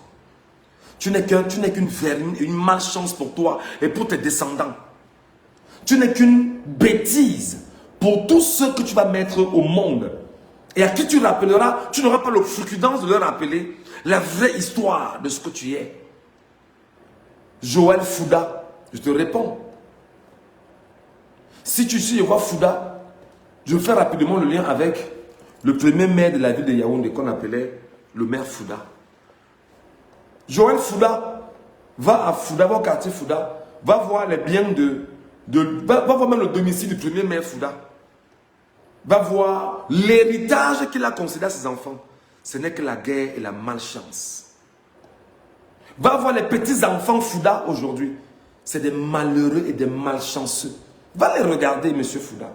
Tu n'es qu'une vermine, une malchance pour toi et pour tes descendants. Tu n'es qu'une bêtise pour tous ceux que tu vas mettre au monde. Et à qui tu rappelleras, tu n'auras pas l'obfuscence de leur rappeler la vraie histoire de ce que tu es. Joël Fouda, je te réponds. Si tu suis Joël Fouda, je fais rapidement le lien avec le premier maire de la ville de Yaoundé qu'on appelait le maire Fouda. Joël Fouda va à Fouda, va au quartier Fouda, va voir les biens va voir même le domicile du premier maire Fouda. Va voir l'héritage qu'il a concédé à ses enfants. Ce n'est que la guerre et la malchance. Va voir les petits-enfants Fouda aujourd'hui. C'est des malheureux et des malchanceux. Va les regarder, monsieur Fouda.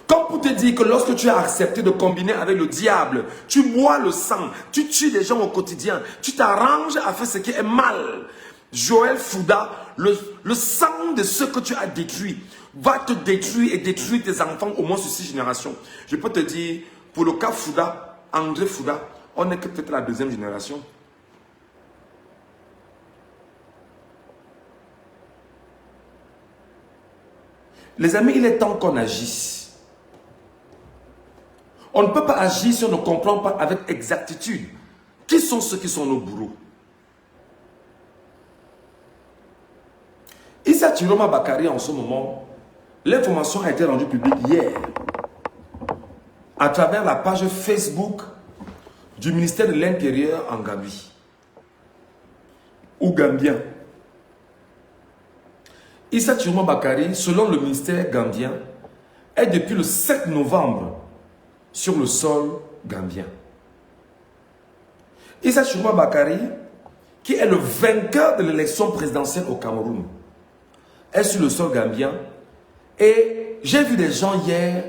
Comme pour te dire que lorsque tu as accepté de combiner avec le diable, tu bois le sang, tu tues des gens au quotidien, tu t'arranges à faire ce qui est mal. Joël Fouda, le sang de ce que tu as détruit va te détruire et détruire tes enfants au moins sur 6 générations. Je peux te dire, pour le cas Fouda, André Fouda, on n'est que peut-être la 2e génération. Les amis, il est temps qu'on agisse. On ne peut pas agir si on ne comprend pas avec exactitude qui sont ceux qui sont nos bourreaux. Issa Chiroma Bakari, en ce moment, l'information a été rendue publique hier à travers la page Facebook du ministère de l'Intérieur en Gambie ou Gambien. Issa Chiroma Bakari, selon le ministère gambien, est depuis le 7 novembre sur le sol gambien. Issa Chiroma Bakari, qui est le vainqueur de l'élection présidentielle au Cameroun, est sur le sol gambien. Et j'ai vu des gens hier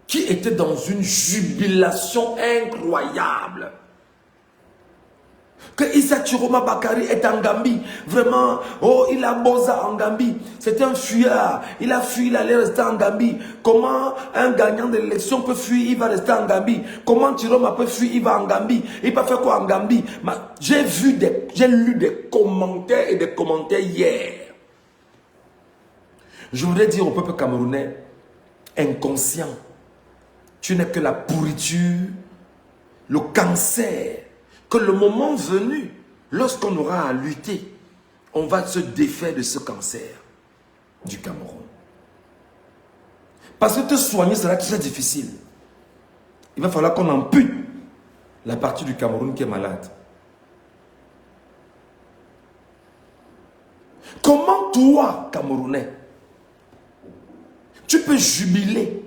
qui étaient dans une jubilation incroyable. Que Issa Chiroma Bakari est en Gambie. Vraiment, oh, il a bosa en Gambie. C'est un fuyard. Il a fui, il allait rester en Gambie. Comment un gagnant de l'élection peut fuir, il va rester en Gambie. Comment Chiroma peut fuir, il va en Gambie. Il peut faire quoi en Gambie? J'ai lu des commentaires et des commentaires hier. Je voudrais dire au peuple camerounais, inconscient, tu n'es que la pourriture, le cancer, que le moment venu, lorsqu'on aura à lutter, on va se défaire de ce cancer du Cameroun. Parce que te soigner sera très difficile. Il va falloir qu'on ampute la partie du Cameroun qui est malade. Comment toi, Camerounais, tu peux jubiler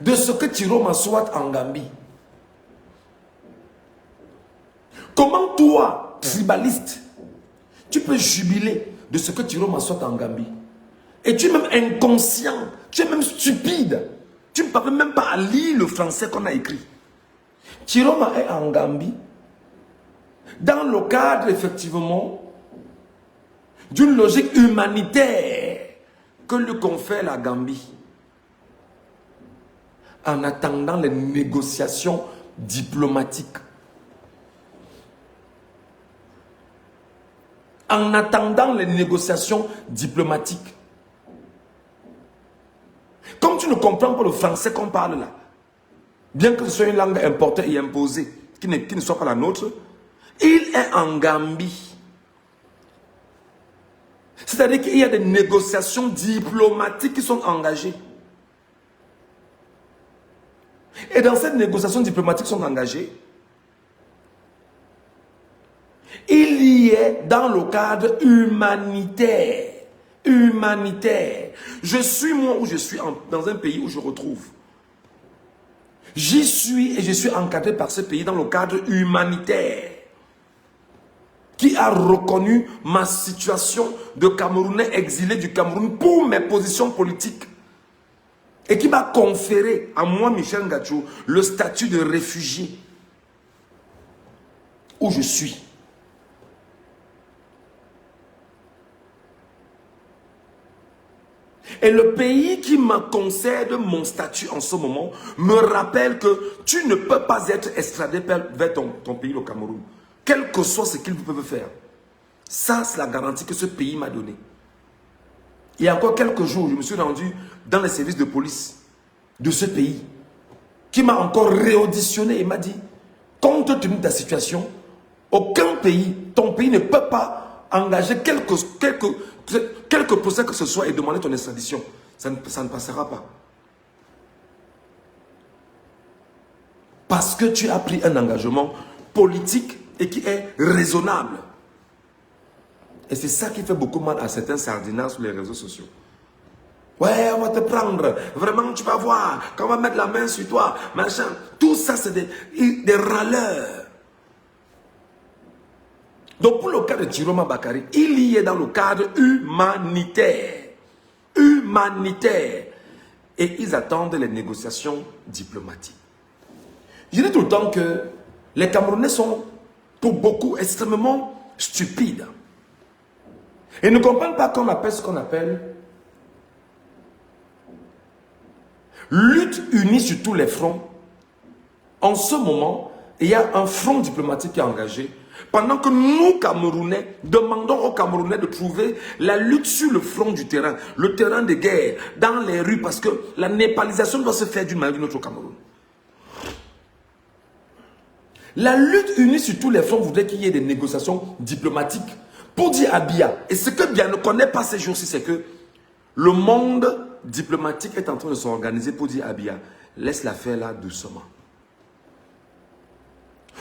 de ce que Tiroma soit en Gambie? Comment toi, tribaliste, tu peux jubiler de ce que Tiroma soit en Gambie? Et tu es même inconscient, tu es même stupide. Tu ne parles même pas à lire le français qu'on a écrit. Tiroma est en Gambie, dans le cadre, effectivement, d'une logique humanitaire que lui confère la Gambie, en attendant les négociations diplomatiques. En attendant les négociations diplomatiques. Comme tu ne comprends pas le français qu'on parle là, bien que ce soit une langue importée et imposée, qui ne soit pas la nôtre, il est en Gambie. C'est-à-dire qu'il y a des négociations diplomatiques qui sont engagées. Et dans ces négociations diplomatiques qui sont engagées, il y est dans le cadre humanitaire. Humanitaire. Je suis moi où je suis dans un pays où je retrouve. J'y suis et je suis encadré par ce pays dans le cadre humanitaire qui a reconnu ma situation de Camerounais exilé du Cameroun pour mes positions politiques et qui m'a conféré à moi, Michel Ngacho, le statut de réfugié où je suis. Et le pays qui me concède mon statut en ce moment me rappelle que tu ne peux pas être extradé vers ton pays, le Cameroun. Quel que soit ce qu'ils peuvent faire. Ça, c'est la garantie que ce pays m'a donnée. Il y a encore quelques jours, je me suis rendu dans les services de police de ce pays qui m'a encore réauditionné et m'a dit, compte tenu de ta situation, aucun pays, ton pays ne peut pas engager quelques procès que ce soit et demander ton extradition. Ça ne passera pas. Parce que tu as pris un engagement politique et qui est raisonnable. Et c'est ça qui fait beaucoup mal à certains sardinards sur les réseaux sociaux. Ouais, on va te prendre. Vraiment, tu vas voir. Quand on va mettre la main sur toi, machin. Tout ça, c'est des râleurs. Donc, pour le cas de Tiroma Bakary, il y est dans le cadre humanitaire. Humanitaire. Et ils attendent les négociations diplomatiques. Je dis tout le temps que les Camerounais sont, pour beaucoup, extrêmement stupides. Ils ne comprennent pas qu'on appelle ce qu'on appelle lutte unie sur tous les fronts. En ce moment, il y a un front diplomatique qui est engagé. Pendant que nous, Camerounais, demandons aux Camerounais de trouver la lutte sur le front du terrain, le terrain de guerre, dans les rues, parce que la népalisation doit se faire d'une manière ou d'une autre au Cameroun. La lutte unie sur tous les fronts voudrait qu'il y ait des négociations diplomatiques pour dire à Biya. Et ce que Biya ne connaît pas ces jours-ci, c'est que le monde diplomatique est en train de s'organiser pour dire à Biya, laisse l'affaire là doucement.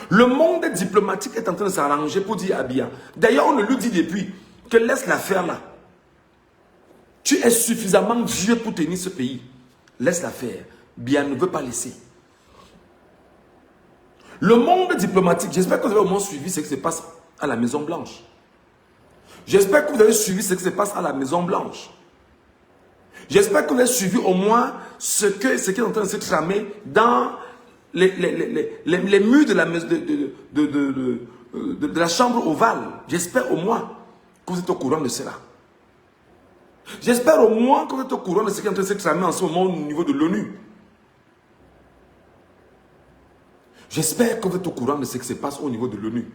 Le monde diplomatique est en train de s'arranger pour dire à Biya. D'ailleurs, on le lui dit depuis que laisse l'affaire là. Tu es suffisamment vieux pour tenir ce pays. Laisse l'affaire. Biya ne veut pas laisser. Le monde diplomatique, j'espère que vous avez au moins suivi ce qui se passe à la Maison Blanche. J'espère que vous avez suivi ce qui se passe à la Maison Blanche. J'espère que vous avez suivi au moins ce qui est en train de se tramer dans les murs de la chambre ovale. J'espère au moins que vous êtes au courant de cela. J'espère au moins que vous êtes au courant de ce qui est en train de se tramer en ce moment au niveau de l'ONU. J'espère que vous êtes au courant de ce qui se passe au niveau de l'ONU.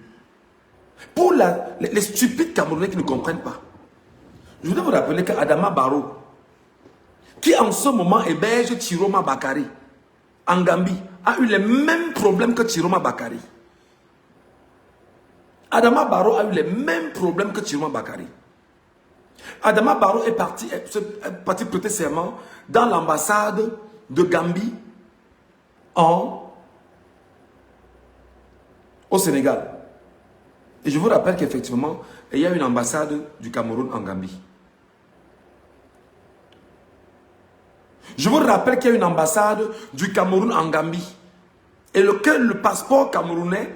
Pour les stupides Camerounais qui ne comprennent pas, je voudrais vous rappeler qu'Adama Barrow, qui en ce moment héberge Tiroma Bakary en Gambie, a eu les mêmes problèmes que Tiroma Bakary. Adama Barrow a eu les mêmes problèmes que Tiroma Bakary. Adama Barrow est parti prêter serment dans l'ambassade de Gambie au Sénégal. Et je vous rappelle qu'effectivement, il y a une ambassade du Cameroun en Gambie. Je vous rappelle qu'il y a une ambassade du Cameroun en Gambie. Et le passeport camerounais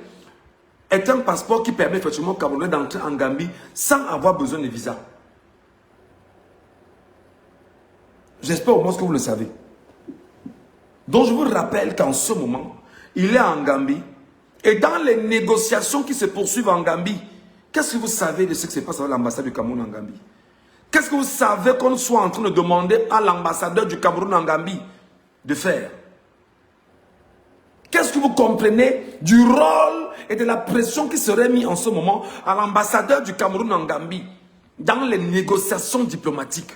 est un passeport qui permet effectivement aux Camerounais d'entrer en Gambie sans avoir besoin de visa. J'espère au moins que vous le savez. Donc je vous rappelle qu'en ce moment, il est en Gambie. Et dans les négociations qui se poursuivent en Gambie, qu'est-ce que vous savez de ce qui se passe à l'ambassade du Cameroun en Gambie? Qu'est-ce que vous savez qu'on soit en train de demander à l'ambassadeur du Cameroun en Gambie de faire? Qu'est-ce que vous comprenez du rôle et de la pression qui serait mise en ce moment à l'ambassadeur du Cameroun en Gambie dans les négociations diplomatiques?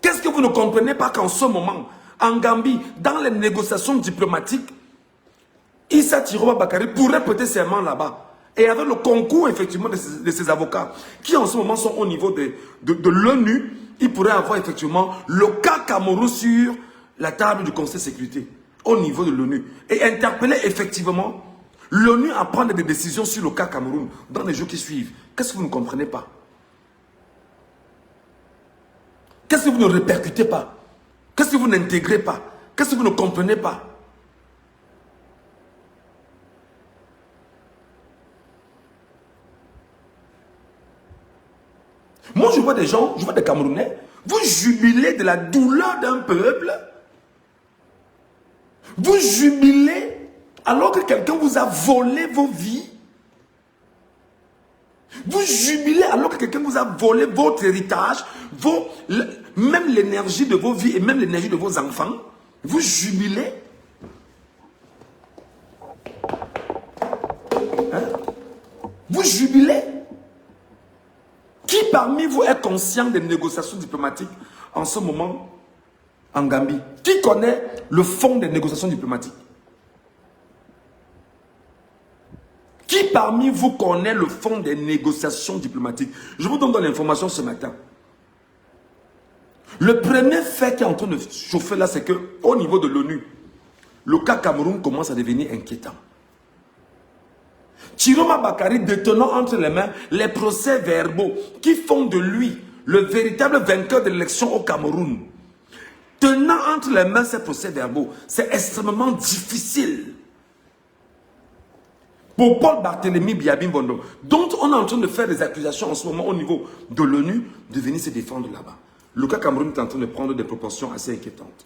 Qu'est-ce que vous ne comprenez pas qu'en ce moment, en Gambie, dans les négociations diplomatiques, Issa Tiroma Bakary pourrait prêter serment là-bas. Et avec le concours effectivement de ses avocats, qui en ce moment sont au niveau de l'ONU, il pourrait avoir effectivement le cas Cameroun sur la table du Conseil de sécurité, au niveau de l'ONU. Et interpeller effectivement l'ONU à prendre des décisions sur le cas Cameroun dans les jours qui suivent. Qu'est-ce que vous ne comprenez pas? Qu'est-ce que vous ne répercutez pas? Qu'est-ce que vous n'intégrez pas? Qu'est-ce que vous ne comprenez pas? Moi, je vois des gens, je vois des Camerounais, vous jubilez de la douleur d'un peuple. Vous jubilez alors que quelqu'un vous a volé vos vies. Vous jubilez alors que quelqu'un vous a volé votre héritage, même l'énergie de vos vies et même l'énergie de vos enfants. Vous jubilez. Hein? Vous jubilez. Qui parmi vous est conscient des négociations diplomatiques en ce moment en Gambie? Qui connaît le fond des négociations diplomatiques? Qui parmi vous connaît le fond des négociations diplomatiques? Je vous donne l'information ce matin. Le premier fait qui est en train de chauffer là, c'est qu'au niveau de l'ONU, le cas Cameroun commence à devenir inquiétant. Tiroma Bakary détenant entre les mains les procès-verbaux qui font de lui le véritable vainqueur de l'élection au Cameroun. Tenant entre les mains ces procès-verbaux, c'est extrêmement difficile pour Paul Barthélémy Biabim-Bondo, dont on est en train de faire des accusations en ce moment au niveau de l'ONU, de venir se défendre là-bas. Le cas Cameroun est en train de prendre des proportions assez inquiétantes.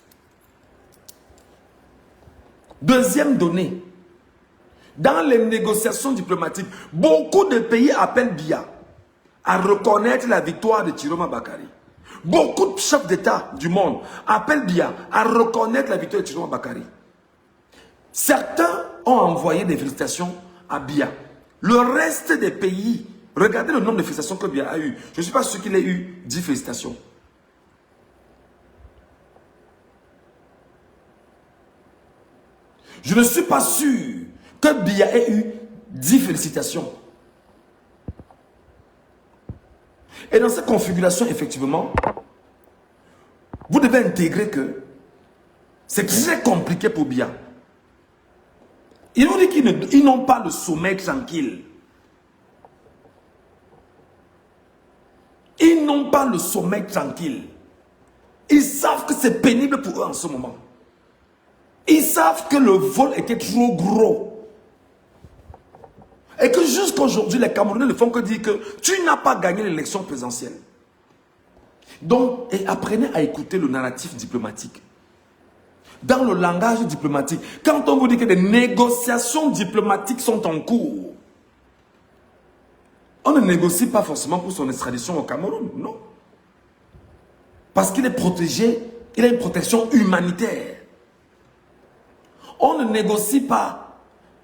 Deuxième donnée, dans les négociations diplomatiques, beaucoup de pays appellent Biya à reconnaître la victoire de Tiroma Bakary. Beaucoup de chefs d'État du monde appellent Biya à reconnaître la victoire de Tiroma Bakary. Certains ont envoyé des félicitations à Biya. Le reste des pays, regardez le nombre de félicitations que Biya a eu. Je ne suis pas sûr qu'il ait eu 10 félicitations. Je ne suis pas sûr que Biya ait eu 10 félicitations. Et dans cette configuration, effectivement, vous devez intégrer que c'est très compliqué pour Biya. Ils nous disent qu'ils n'ont pas le sommeil tranquille. Ils n'ont pas le sommeil tranquille. Ils savent que c'est pénible pour eux en ce moment. Ils savent que le vol était trop gros. Et que jusqu'à aujourd'hui, les Camerounais ne font que dire que tu n'as pas gagné l'élection présidentielle. Donc, apprenez à écouter le narratif diplomatique. Dans le langage diplomatique, quand on vous dit que des négociations diplomatiques sont en cours, on ne négocie pas forcément pour son extradition au Cameroun, non. Parce qu'il est protégé, il a une protection humanitaire. On ne négocie pas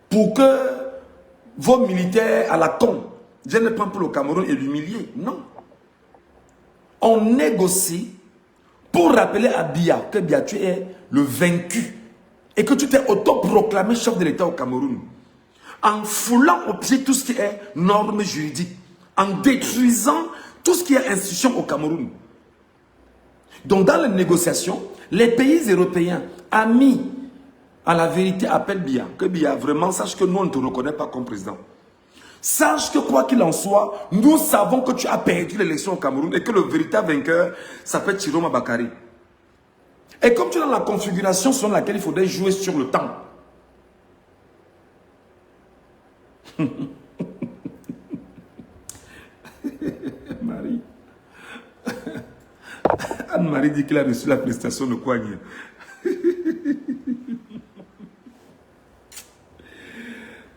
pour que vos militaires à la con viennent prendre pour le Cameroun et l'humilier. Non. On négocie pour rappeler à Biya que Biya, tu es le vaincu et que tu t'es autoproclamé chef de l'État au Cameroun. En foulant au pied tout ce qui est normes juridiques, en détruisant tout ce qui est institution au Cameroun. Donc dans les négociations, les pays européens amis à la vérité appellent Biya, que Biya vraiment sache que nous on ne te reconnaît pas comme président. Sache que quoi qu'il en soit, nous savons que tu as perdu l'élection au Cameroun et que le véritable vainqueur s'appelle Chiroma Bakary. Et comme tu es dans la configuration selon laquelle il faudrait jouer sur le temps. Marie. Anne-Marie dit qu'il a reçu la prestation de Kouagne.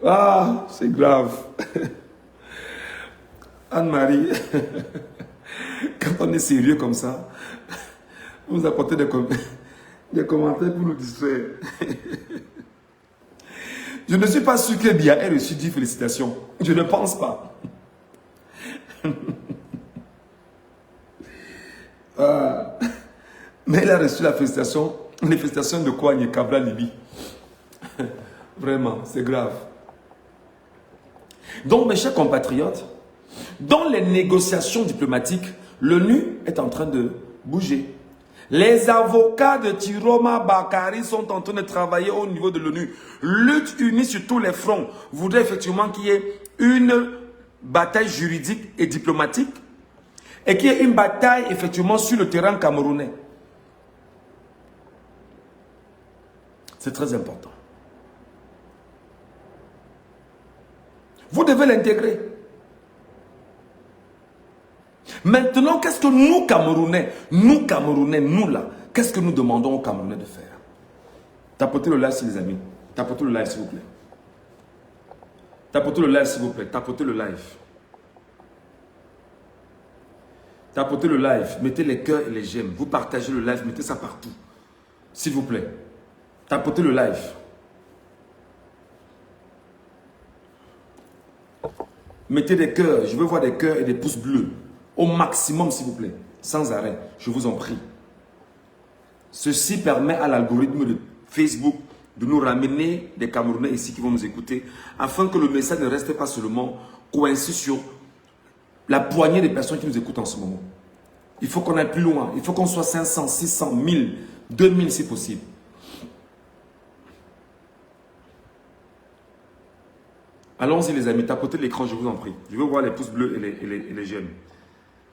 Ah, c'est grave. Anne-Marie, quand on est sérieux comme ça, vous apportez des commentaires pour nous distraire. Je ne suis pas sûr que Bia ait reçu 10 félicitations. Je ne pense pas. Mais il a reçu la félicitation, les félicitations de Kouagne Kabla Libi. Vraiment, c'est grave. Donc, mes chers compatriotes, dans les négociations diplomatiques, l'ONU est en train de bouger. Les avocats de Chiroma Bakary sont en train de travailler au niveau de l'ONU. Lutte unie sur tous les fronts. Voudrait effectivement qu'il y ait une bataille juridique et diplomatique et qu'il y ait une bataille effectivement sur le terrain camerounais. C'est très important. Vous devez l'intégrer. Maintenant, qu'est-ce que nous, Camerounais, nous là, qu'est-ce que nous demandons aux Camerounais de faire? Tapotez le live, les amis. Tapotez le live, s'il vous plaît. Tapotez le live, s'il vous plaît. Tapotez le live. Tapotez le live. Mettez les cœurs et les j'aime. Vous partagez le live, mettez ça partout. S'il vous plaît. Tapotez le live. Mettez des cœurs. Je veux voir des cœurs et des pouces bleus. Au maximum, s'il vous plaît. Sans arrêt. Je vous en prie. Ceci permet à l'algorithme de Facebook de nous ramener des Camerounais ici qui vont nous écouter, afin que le message ne reste pas seulement coincé sur la poignée des personnes qui nous écoutent en ce moment. Il faut qu'on aille plus loin. Il faut qu'on soit 500, 600, 1000, 2000 si possible. Allons-y les amis, tapotez l'écran, je vous en prie. Je veux voir les pouces bleus et les j'aime.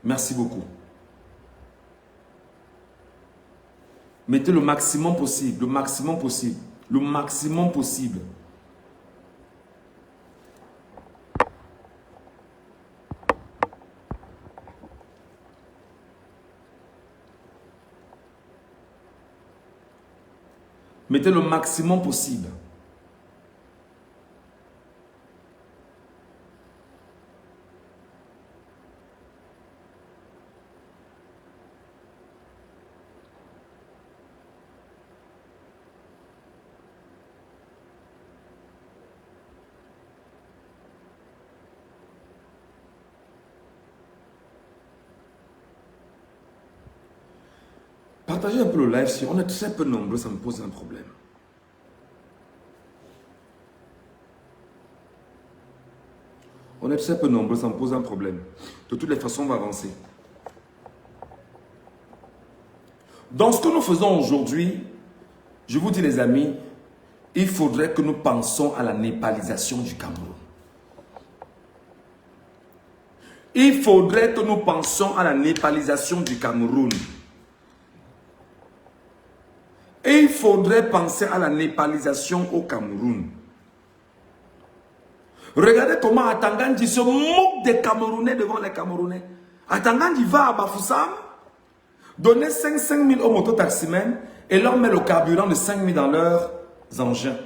Merci beaucoup. Mettez le maximum possible, le maximum possible, le maximum possible. Mettez le maximum possible. Partagez un peu le live. Si on est très peu nombreux, ça me pose un problème. On est très peu nombreux, ça me pose un problème. De toutes les façons, on va avancer. Dans ce que nous faisons aujourd'hui, je vous dis les amis, il faudrait que nous pensions à la népalisation du Cameroun. Il faudrait que nous pensions à la népalisation du Cameroun. Et il faudrait penser à la népalisation au Cameroun. Regardez comment Atangandi se moque des Camerounais devant les Camerounais. Atangandi va à Bafoussam, donner 5 000 aux mototaximens et leur met le carburant de 5 000 dans leurs engins.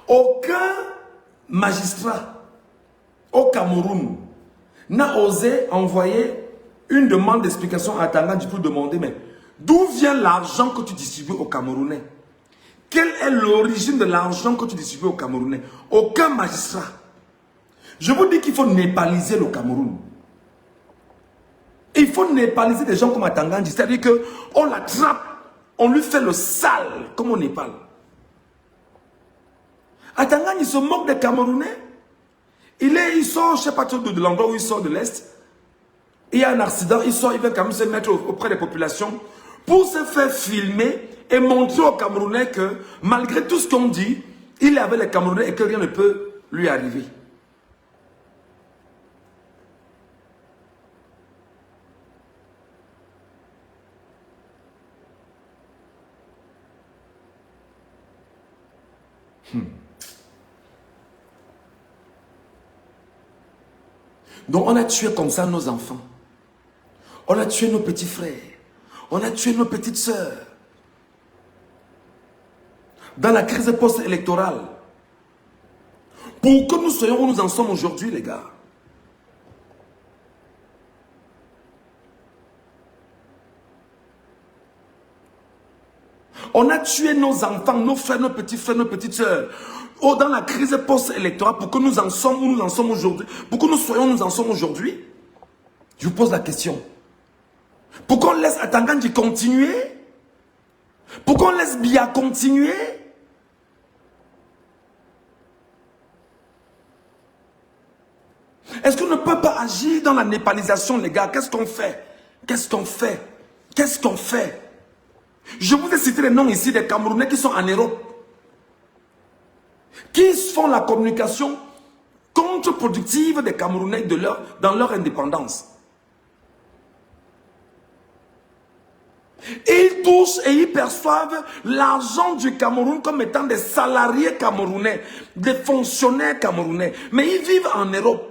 Aucun magistrat au Cameroun n'a osé envoyer une demande d'explication à Atangandi pour demander, mais d'où vient l'argent que tu distribues aux Camerounais? Quelle est l'origine de l'argent que tu distribues aux Camerounais? Aucun magistrat. Je vous dis qu'il faut népaliser le Cameroun. Il faut népaliser des gens comme Atangandi. C'est-à-dire qu'on l'attrape, on lui fait le sale comme au Népal. Atangandi se moque des Camerounais. Il sort, je ne sais pas trop de l'endroit où il sort de l'Est. Il y a un accident, il sort, il va quand même se mettre auprès des populations pour se faire filmer et montrer aux Camerounais que malgré tout ce qu'on dit, Il est avec les Camerounais et que rien ne peut lui arriver. Donc on a tué comme ça nos enfants. On a tué nos petits frères. On a tué nos petites sœurs. Dans la crise post-électorale. Pour que nous soyons où nous en sommes aujourd'hui, les gars. On a tué nos enfants, nos frères, nos petits frères, nos petites sœurs. Oh, dans la crise post-électorale, pour que nous en sommes où nous en sommes aujourd'hui. Pour que nous soyons où nous en sommes aujourd'hui. Je vous pose la question. Pourquoi on laisse Atangandji continuer? Pourquoi on laisse Biya continuer? Est-ce qu'on ne peut pas agir dans la népalisation, les gars? Qu'est-ce qu'on fait? Qu'est-ce qu'on fait? Qu'est-ce qu'on fait? Je vous ai cité les noms ici des Camerounais qui sont en Europe. Qui font la communication contre-productive des Camerounais dans leur indépendance. Ils touchent et ils perçoivent l'argent du Cameroun comme étant des salariés camerounais, des fonctionnaires camerounais. Mais ils vivent en Europe.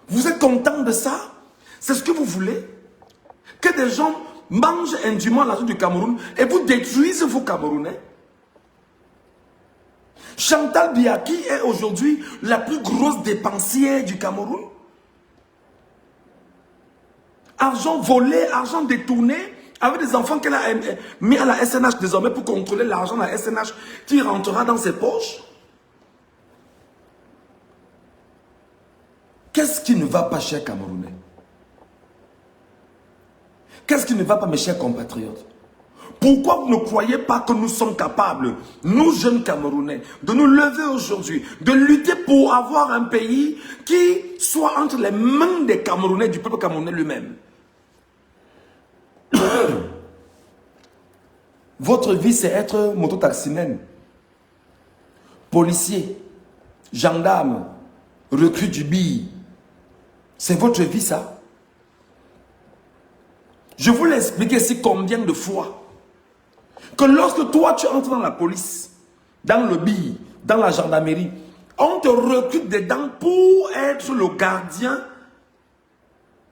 Vous êtes content de ça? C'est ce que vous voulez? Que des gens mangent indûment l'argent du Cameroun et vous détruisent vos Camerounais? Chantal Biaki est aujourd'hui la plus grosse dépensière du Cameroun. Argent volé, argent détourné, avec des enfants qu'elle a mis à la SNH désormais pour contrôler l'argent de la SNH qui rentrera dans ses poches. Qu'est-ce qui ne va pas, chers Camerounais? Qu'est-ce qui ne va pas, mes chers compatriotes? Pourquoi vous ne croyez pas que nous sommes capables, nous jeunes Camerounais, de nous lever aujourd'hui, de lutter pour avoir un pays qui soit entre les mains des Camerounais, du peuple camerounais lui-même? Votre vie, c'est être mototaximène, policier, gendarme, recrue du BI. C'est votre vie, ça? Je vous l'ai expliqué ici combien de fois. Que lorsque toi, tu entres dans la police, dans le BI, dans la gendarmerie, on te recrute dedans pour être le gardien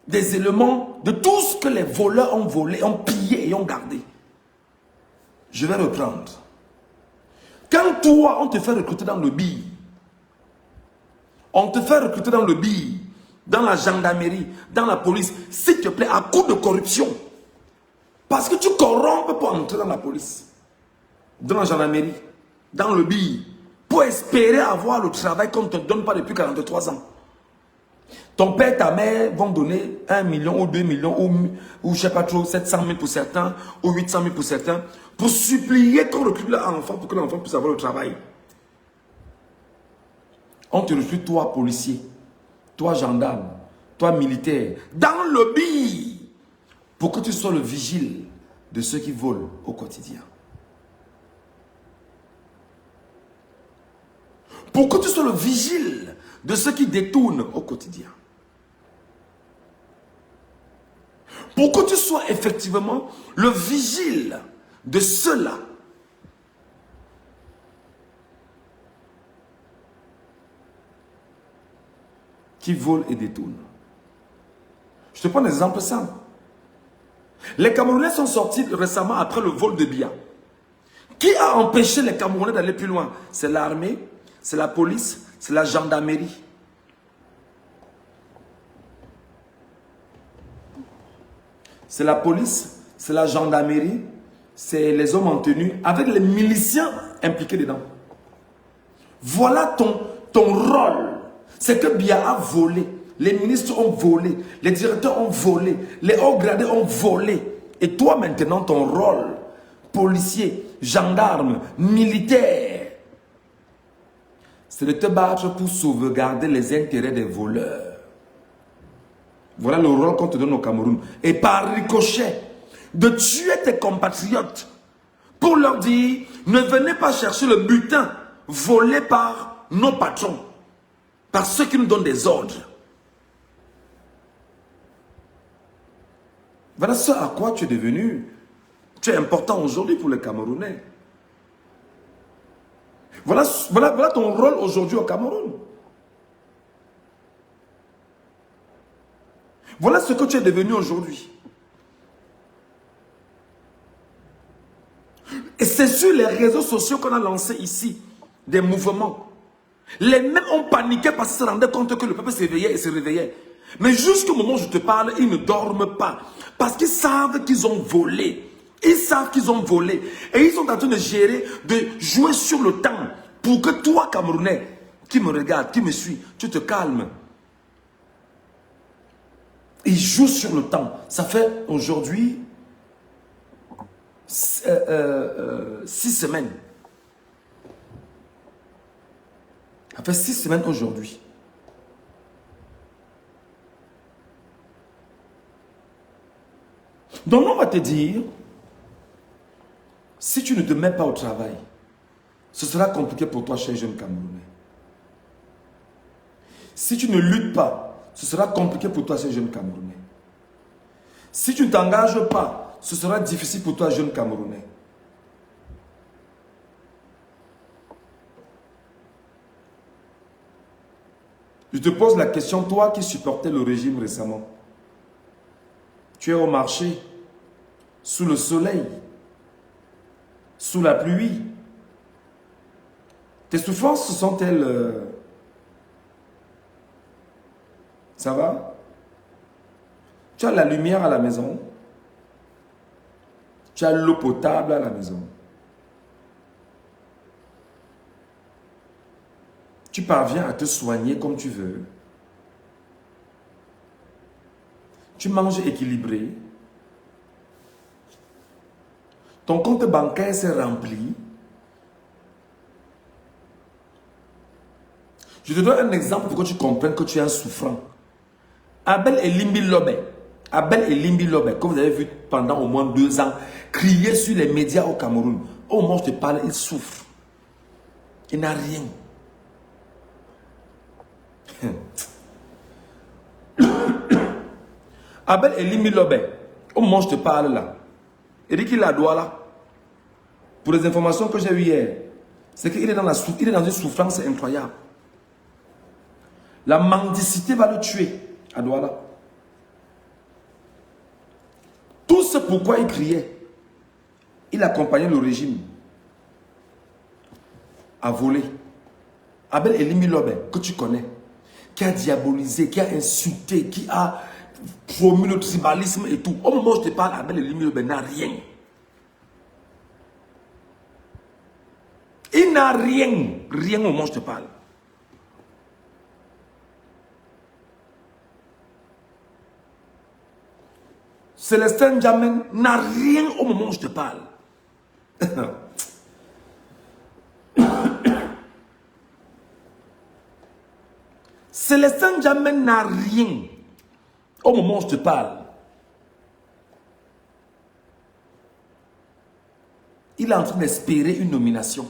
des éléments de tout ce que les voleurs ont volé, ont pillé et ont gardé. Je vais reprendre. Quand toi, on te fait recruter dans le BI, on te fait recruter dans le BI, dans la gendarmerie, dans la police, s'il te plaît, à coup de corruption. Parce que tu corrompes pour entrer dans la police, dans la gendarmerie, dans le BI, pour espérer avoir le travail qu'on ne te donne pas depuis 43 ans. Ton père et ta mère vont donner 1 million ou 2 millions ou je ne sais pas trop, 700 000 pour certains ou 800 000 pour certains pour supplier qu'on recrute leur enfant pour que l'enfant puisse avoir le travail. On te recrute toi policier, toi gendarme, toi militaire, dans le BI pour que tu sois le vigile de ceux qui volent au quotidien. Pour que tu sois le vigile de ceux qui détournent au quotidien. Pour que tu sois effectivement le vigile de ceux-là qui volent et détournent. Je te prends un exemple simple. Les Camerounais sont sortis récemment après le vol de Biya. Qui a empêché les Camerounais d'aller plus loin? C'est l'armée, c'est la police, c'est la gendarmerie. C'est la police, c'est la gendarmerie, c'est les hommes en tenue, avec les miliciens impliqués dedans. Voilà ton rôle. C'est que Biya a volé. Les ministres ont volé. Les directeurs ont volé. Les hauts gradés ont volé. Et toi maintenant, ton rôle, policier, gendarme, militaire, c'est de te battre pour sauvegarder les intérêts des voleurs. Voilà le rôle qu'on te donne au Cameroun. Et par ricochet, de tuer tes compatriotes pour leur dire, ne venez pas chercher le butin volé par nos patrons, par ceux qui nous donnent des ordres. Voilà ce à quoi tu es devenu. Tu es important aujourd'hui pour les Camerounais. Voilà ton rôle aujourd'hui au Cameroun. Voilà ce que tu es devenu aujourd'hui. Et c'est sur les réseaux sociaux qu'on a lancé ici des mouvements. Les mêmes ont paniqué parce qu'ils se rendaient compte que le peuple s'éveillait et se réveillait. Mais jusqu'au moment où je te parle, ils ne dorment pas. Parce qu'ils savent qu'ils ont volé. Ils savent qu'ils ont volé. Et ils sont en train de gérer, de jouer sur le temps. Pour que toi, Camerounais, qui me regarde, qui me suit, tu te calmes. Ils jouent sur le temps. Ça fait aujourd'hui 6 semaines. Ça fait 6 semaines aujourd'hui. Donc on va te dire, si tu ne te mets pas au travail, ce sera compliqué pour toi, cher jeune Camerounais. Si tu ne luttes pas, ce sera compliqué pour toi, cher jeune Camerounais. Si tu ne t'engages pas, ce sera difficile pour toi, jeune Camerounais. Je te pose la question, toi qui supportais le régime récemment. Tu es au marché, sous le soleil, sous la pluie. Tes souffrances sont-elles... Ça va? Tu as la lumière à la maison. Tu as l'eau potable à la maison. Tu parviens à te soigner comme tu veux. Tu manges équilibré. Ton compte bancaire s'est rempli. Je te donne un exemple pour que tu comprennes que tu es un souffrant. Abel et Limbi Lobe, que vous avez vu pendant au moins 2 ans, crier sur les médias au Cameroun. Au moment où je te parle, il souffre. Il n'a rien. Abel et Limbi Lobe, au moment où je te parle là, il dit qu'il a droit là. Pour les informations que j'ai eues hier, c'est qu'il est dans une souffrance incroyable. La mendicité va le tuer à Douala. Tout ce pourquoi il criait, il accompagnait le régime à voler. Abel Elimi Lobe, que tu connais, qui a diabolisé, qui a insulté, qui a promu le tribalisme et tout. Au moment où je te parle, Abel Elimi Lobe n'a rien. Il n'a rien. Rien au moment où je te parle. Célestin Jamen n'a rien au moment où je te parle. Célestin Jamen n'a rien au moment où je te parle. Il est en train d'espérer une nomination.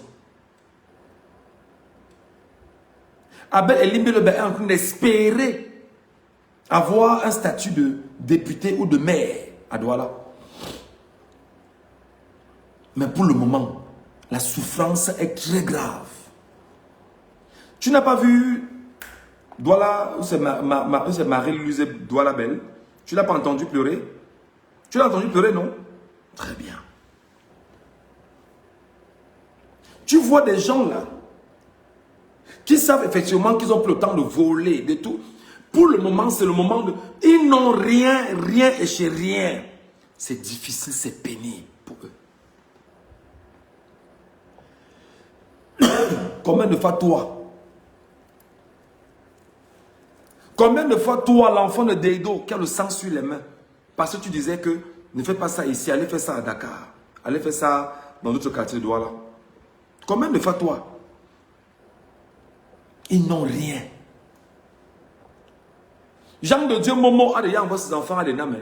Abel Elimbi Lobe est en train d'espérer avoir un statut de député ou de maire à Douala. Mais pour le moment, la souffrance est très grave. Tu n'as pas vu Douala, c'est Marie-Louise Douala Belle. Tu n'as pas entendu pleurer? Tu l'as entendu pleurer, non? Très bien. Tu vois des gens là qui savent effectivement qu'ils ont plus le temps de voler, de tout. Pour le moment, c'est le moment de... Ils n'ont rien et chez rien. C'est difficile, c'est pénible pour eux. Combien de fois toi, l'enfant de Deido, qui a le sang sur les mains, parce que tu disais que ne fais pas ça ici, allez faire ça à Dakar, allez faire ça dans notre quartier de Douala. Combien de fois toi? Ils n'ont rien. Jean de Dieu Momo a déjà envoyé ses enfants à l'ENAM.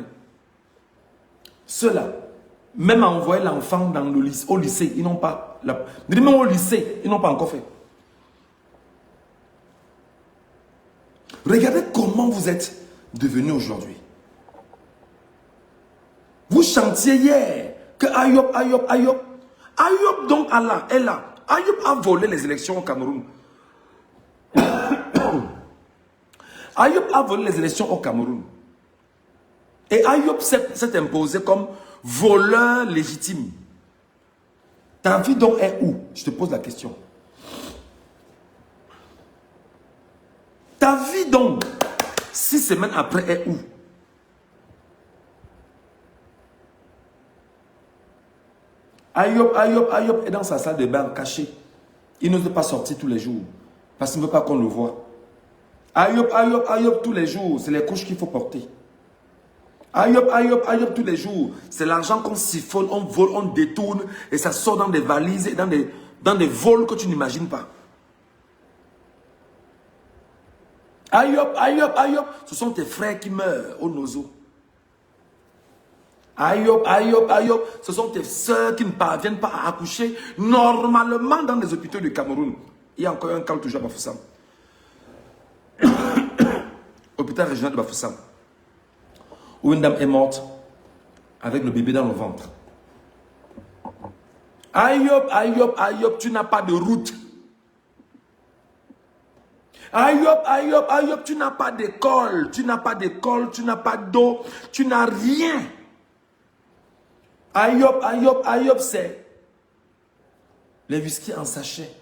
Ceux-là, Même envoyer l'enfant dans le lycée, au lycée, ils n'ont pas. Même au lycée, ils n'ont pas encore fait. Regardez comment vous êtes devenus aujourd'hui. Vous chantiez hier que Ayoub, Ayoub, Ayoub. Ayoub, donc Allah est là. Ayoub a volé les élections au Cameroun. Ayoub a volé les élections au Cameroun. Et Ayoub s'est imposé comme voleur légitime. Ta vie donc est où? Je te pose la question. Ta vie donc, 6 semaines après, est où? Ayoub est dans sa salle de bain caché. Il n'ose pas sortir tous les jours. Parce qu'il ne veut pas qu'on le voie. Ayoub tous les jours, c'est les couches qu'il faut porter. Ayoub tous les jours, c'est l'argent qu'on siphonne, on vole, on détourne et ça sort dans des valises et dans des vols que tu n'imagines pas. Ayoub, ce sont tes frères qui meurent au nozo. Ayoub, ce sont tes soeurs qui ne parviennent pas à accoucher normalement dans les hôpitaux du Cameroun. Il y a encore un cas toujours à Bafoussam. Hôpital régional de Bafoussam. Où une dame est morte avec le bébé dans le ventre. Ayoub, tu n'as pas de route. Ayoub, tu n'as pas d'école, tu n'as pas d'eau, tu n'as rien. Ayoub, c'est les whisky en sachet.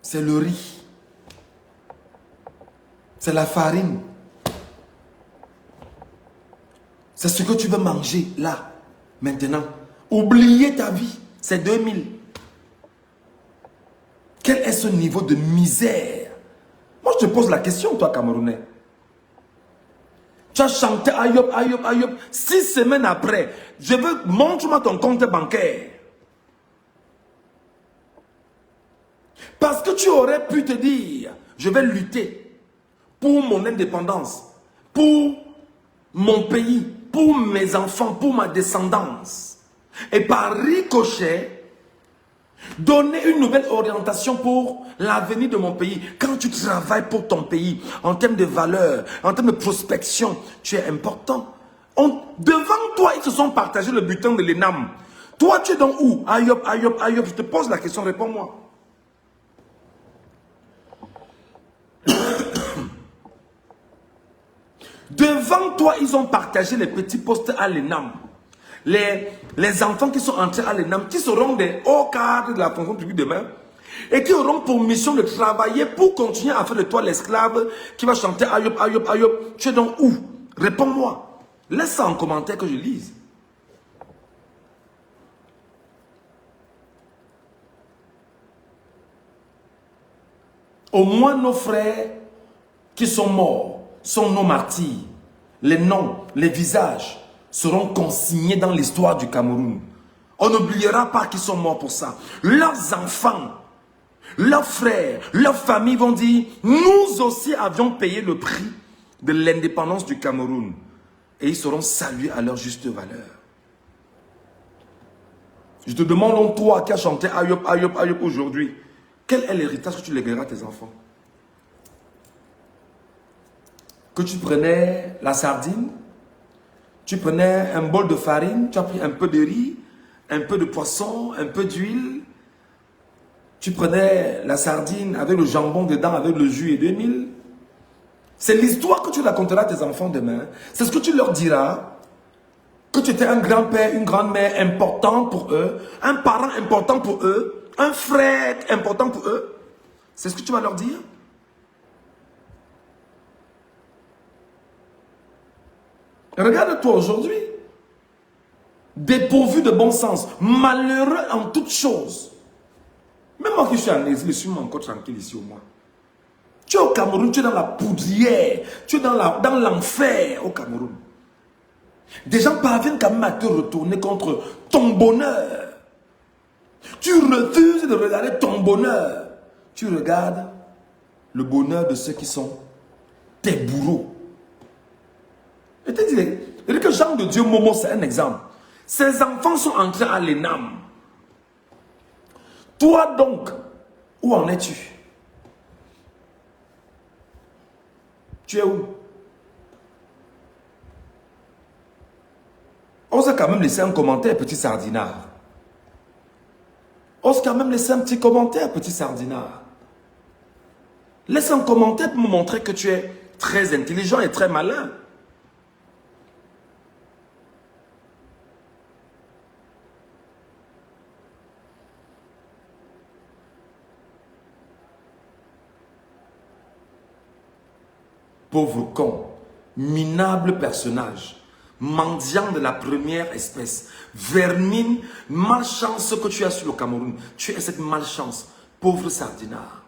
C'est le riz. C'est la farine. C'est ce que tu veux manger là, maintenant. Oubliez ta vie, c'est 2000. Quel est ce niveau de misère? Moi, je te pose la question, toi, Camerounais. Tu as chanté Ayoub. 6 semaines après, je veux, montre-moi ton compte bancaire. Parce que tu aurais pu te dire, je vais lutter pour mon indépendance, pour mon pays, pour mes enfants, pour ma descendance. Et par ricochet, donner une nouvelle orientation pour l'avenir de mon pays. Quand tu travailles pour ton pays, en termes de valeurs, en termes de prospection, tu es important. Devant toi, ils se sont partagés le butin de l'ENAM. Toi, tu es dans où? Ayoub. Je te pose la question, réponds-moi. Devant toi, ils ont partagé les petits postes à l'ENAM. Les enfants qui sont entrés à l'ENAM, qui seront des hauts cadres de la fonction publique demain, et qui auront pour mission de travailler pour continuer à faire de toi l'esclave qui va chanter Ayoub. Tu es donc où? Réponds-moi. Laisse ça en commentaire que je lise. Au moins nos frères qui sont morts sont nos martyrs. Les noms, les visages seront consignés dans l'histoire du Cameroun. On n'oubliera pas qu'ils sont morts pour ça. Leurs enfants, leurs frères, leurs familles vont dire, nous aussi avions payé le prix de l'indépendance du Cameroun. Et ils seront salués à leur juste valeur. Je te demande, toi qui as chanté Ayoub aujourd'hui, quel est l'héritage que tu légueras à tes enfants? Que tu prenais la sardine, tu prenais un bol de farine, tu as pris un peu de riz, un peu de poisson, un peu d'huile. Tu prenais la sardine avec le jambon dedans, avec le jus et 2000. C'est l'histoire que tu raconteras à tes enfants demain. C'est ce que tu leur diras. Que tu étais un grand-père, une grand-mère important pour eux, un parent important pour eux, un frère important pour eux. C'est ce que tu vas leur dire. Regarde-toi aujourd'hui, dépourvu de bon sens, malheureux en toutes choses. Même moi qui suis en exil, je suis encore tranquille ici au moins. Tu es au Cameroun, tu es dans la poudrière, tu es dans l'enfer au Cameroun. Des gens parviennent quand même à te retourner contre ton bonheur. Tu refuses de regarder ton bonheur. Tu regardes le bonheur de ceux qui sont tes bourreaux. Et te dis que Jean L'agent de Dieu Momo, c'est un exemple. Ses enfants sont entrés à l'ENAM. Toi donc, où en es-tu? Tu es où? Ose quand même laisser un commentaire, petit sardinard. Ose quand même laisser un petit commentaire, petit sardinard. Laisse un commentaire pour me montrer que tu es très intelligent et très malin. Pauvre con, minable personnage, mendiant de la première espèce, vermine, malchance que tu as sur le Cameroun. Tu es cette malchance, pauvre sardinard.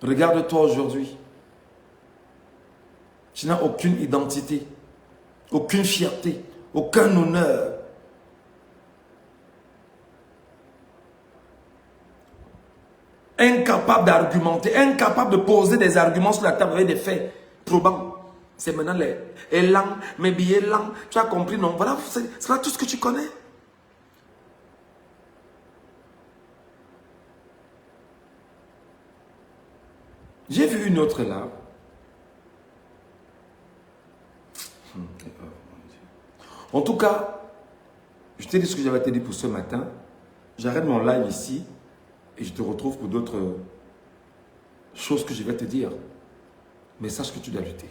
Regarde-toi aujourd'hui. Tu n'as aucune identité, aucune fierté, aucun honneur. Incapable d'argumenter, incapable de poser des arguments sur la table avec des faits probants. C'est maintenant les langues, mes billets langues. Tu as compris, non? Voilà, c'est tout ce que tu connais. J'ai vu une autre là. En tout cas, je t'ai dit ce que j'avais à te dire pour ce matin. J'arrête mon live ici et je te retrouve pour d'autres choses que je vais te dire. Mais sache que tu dois lutter.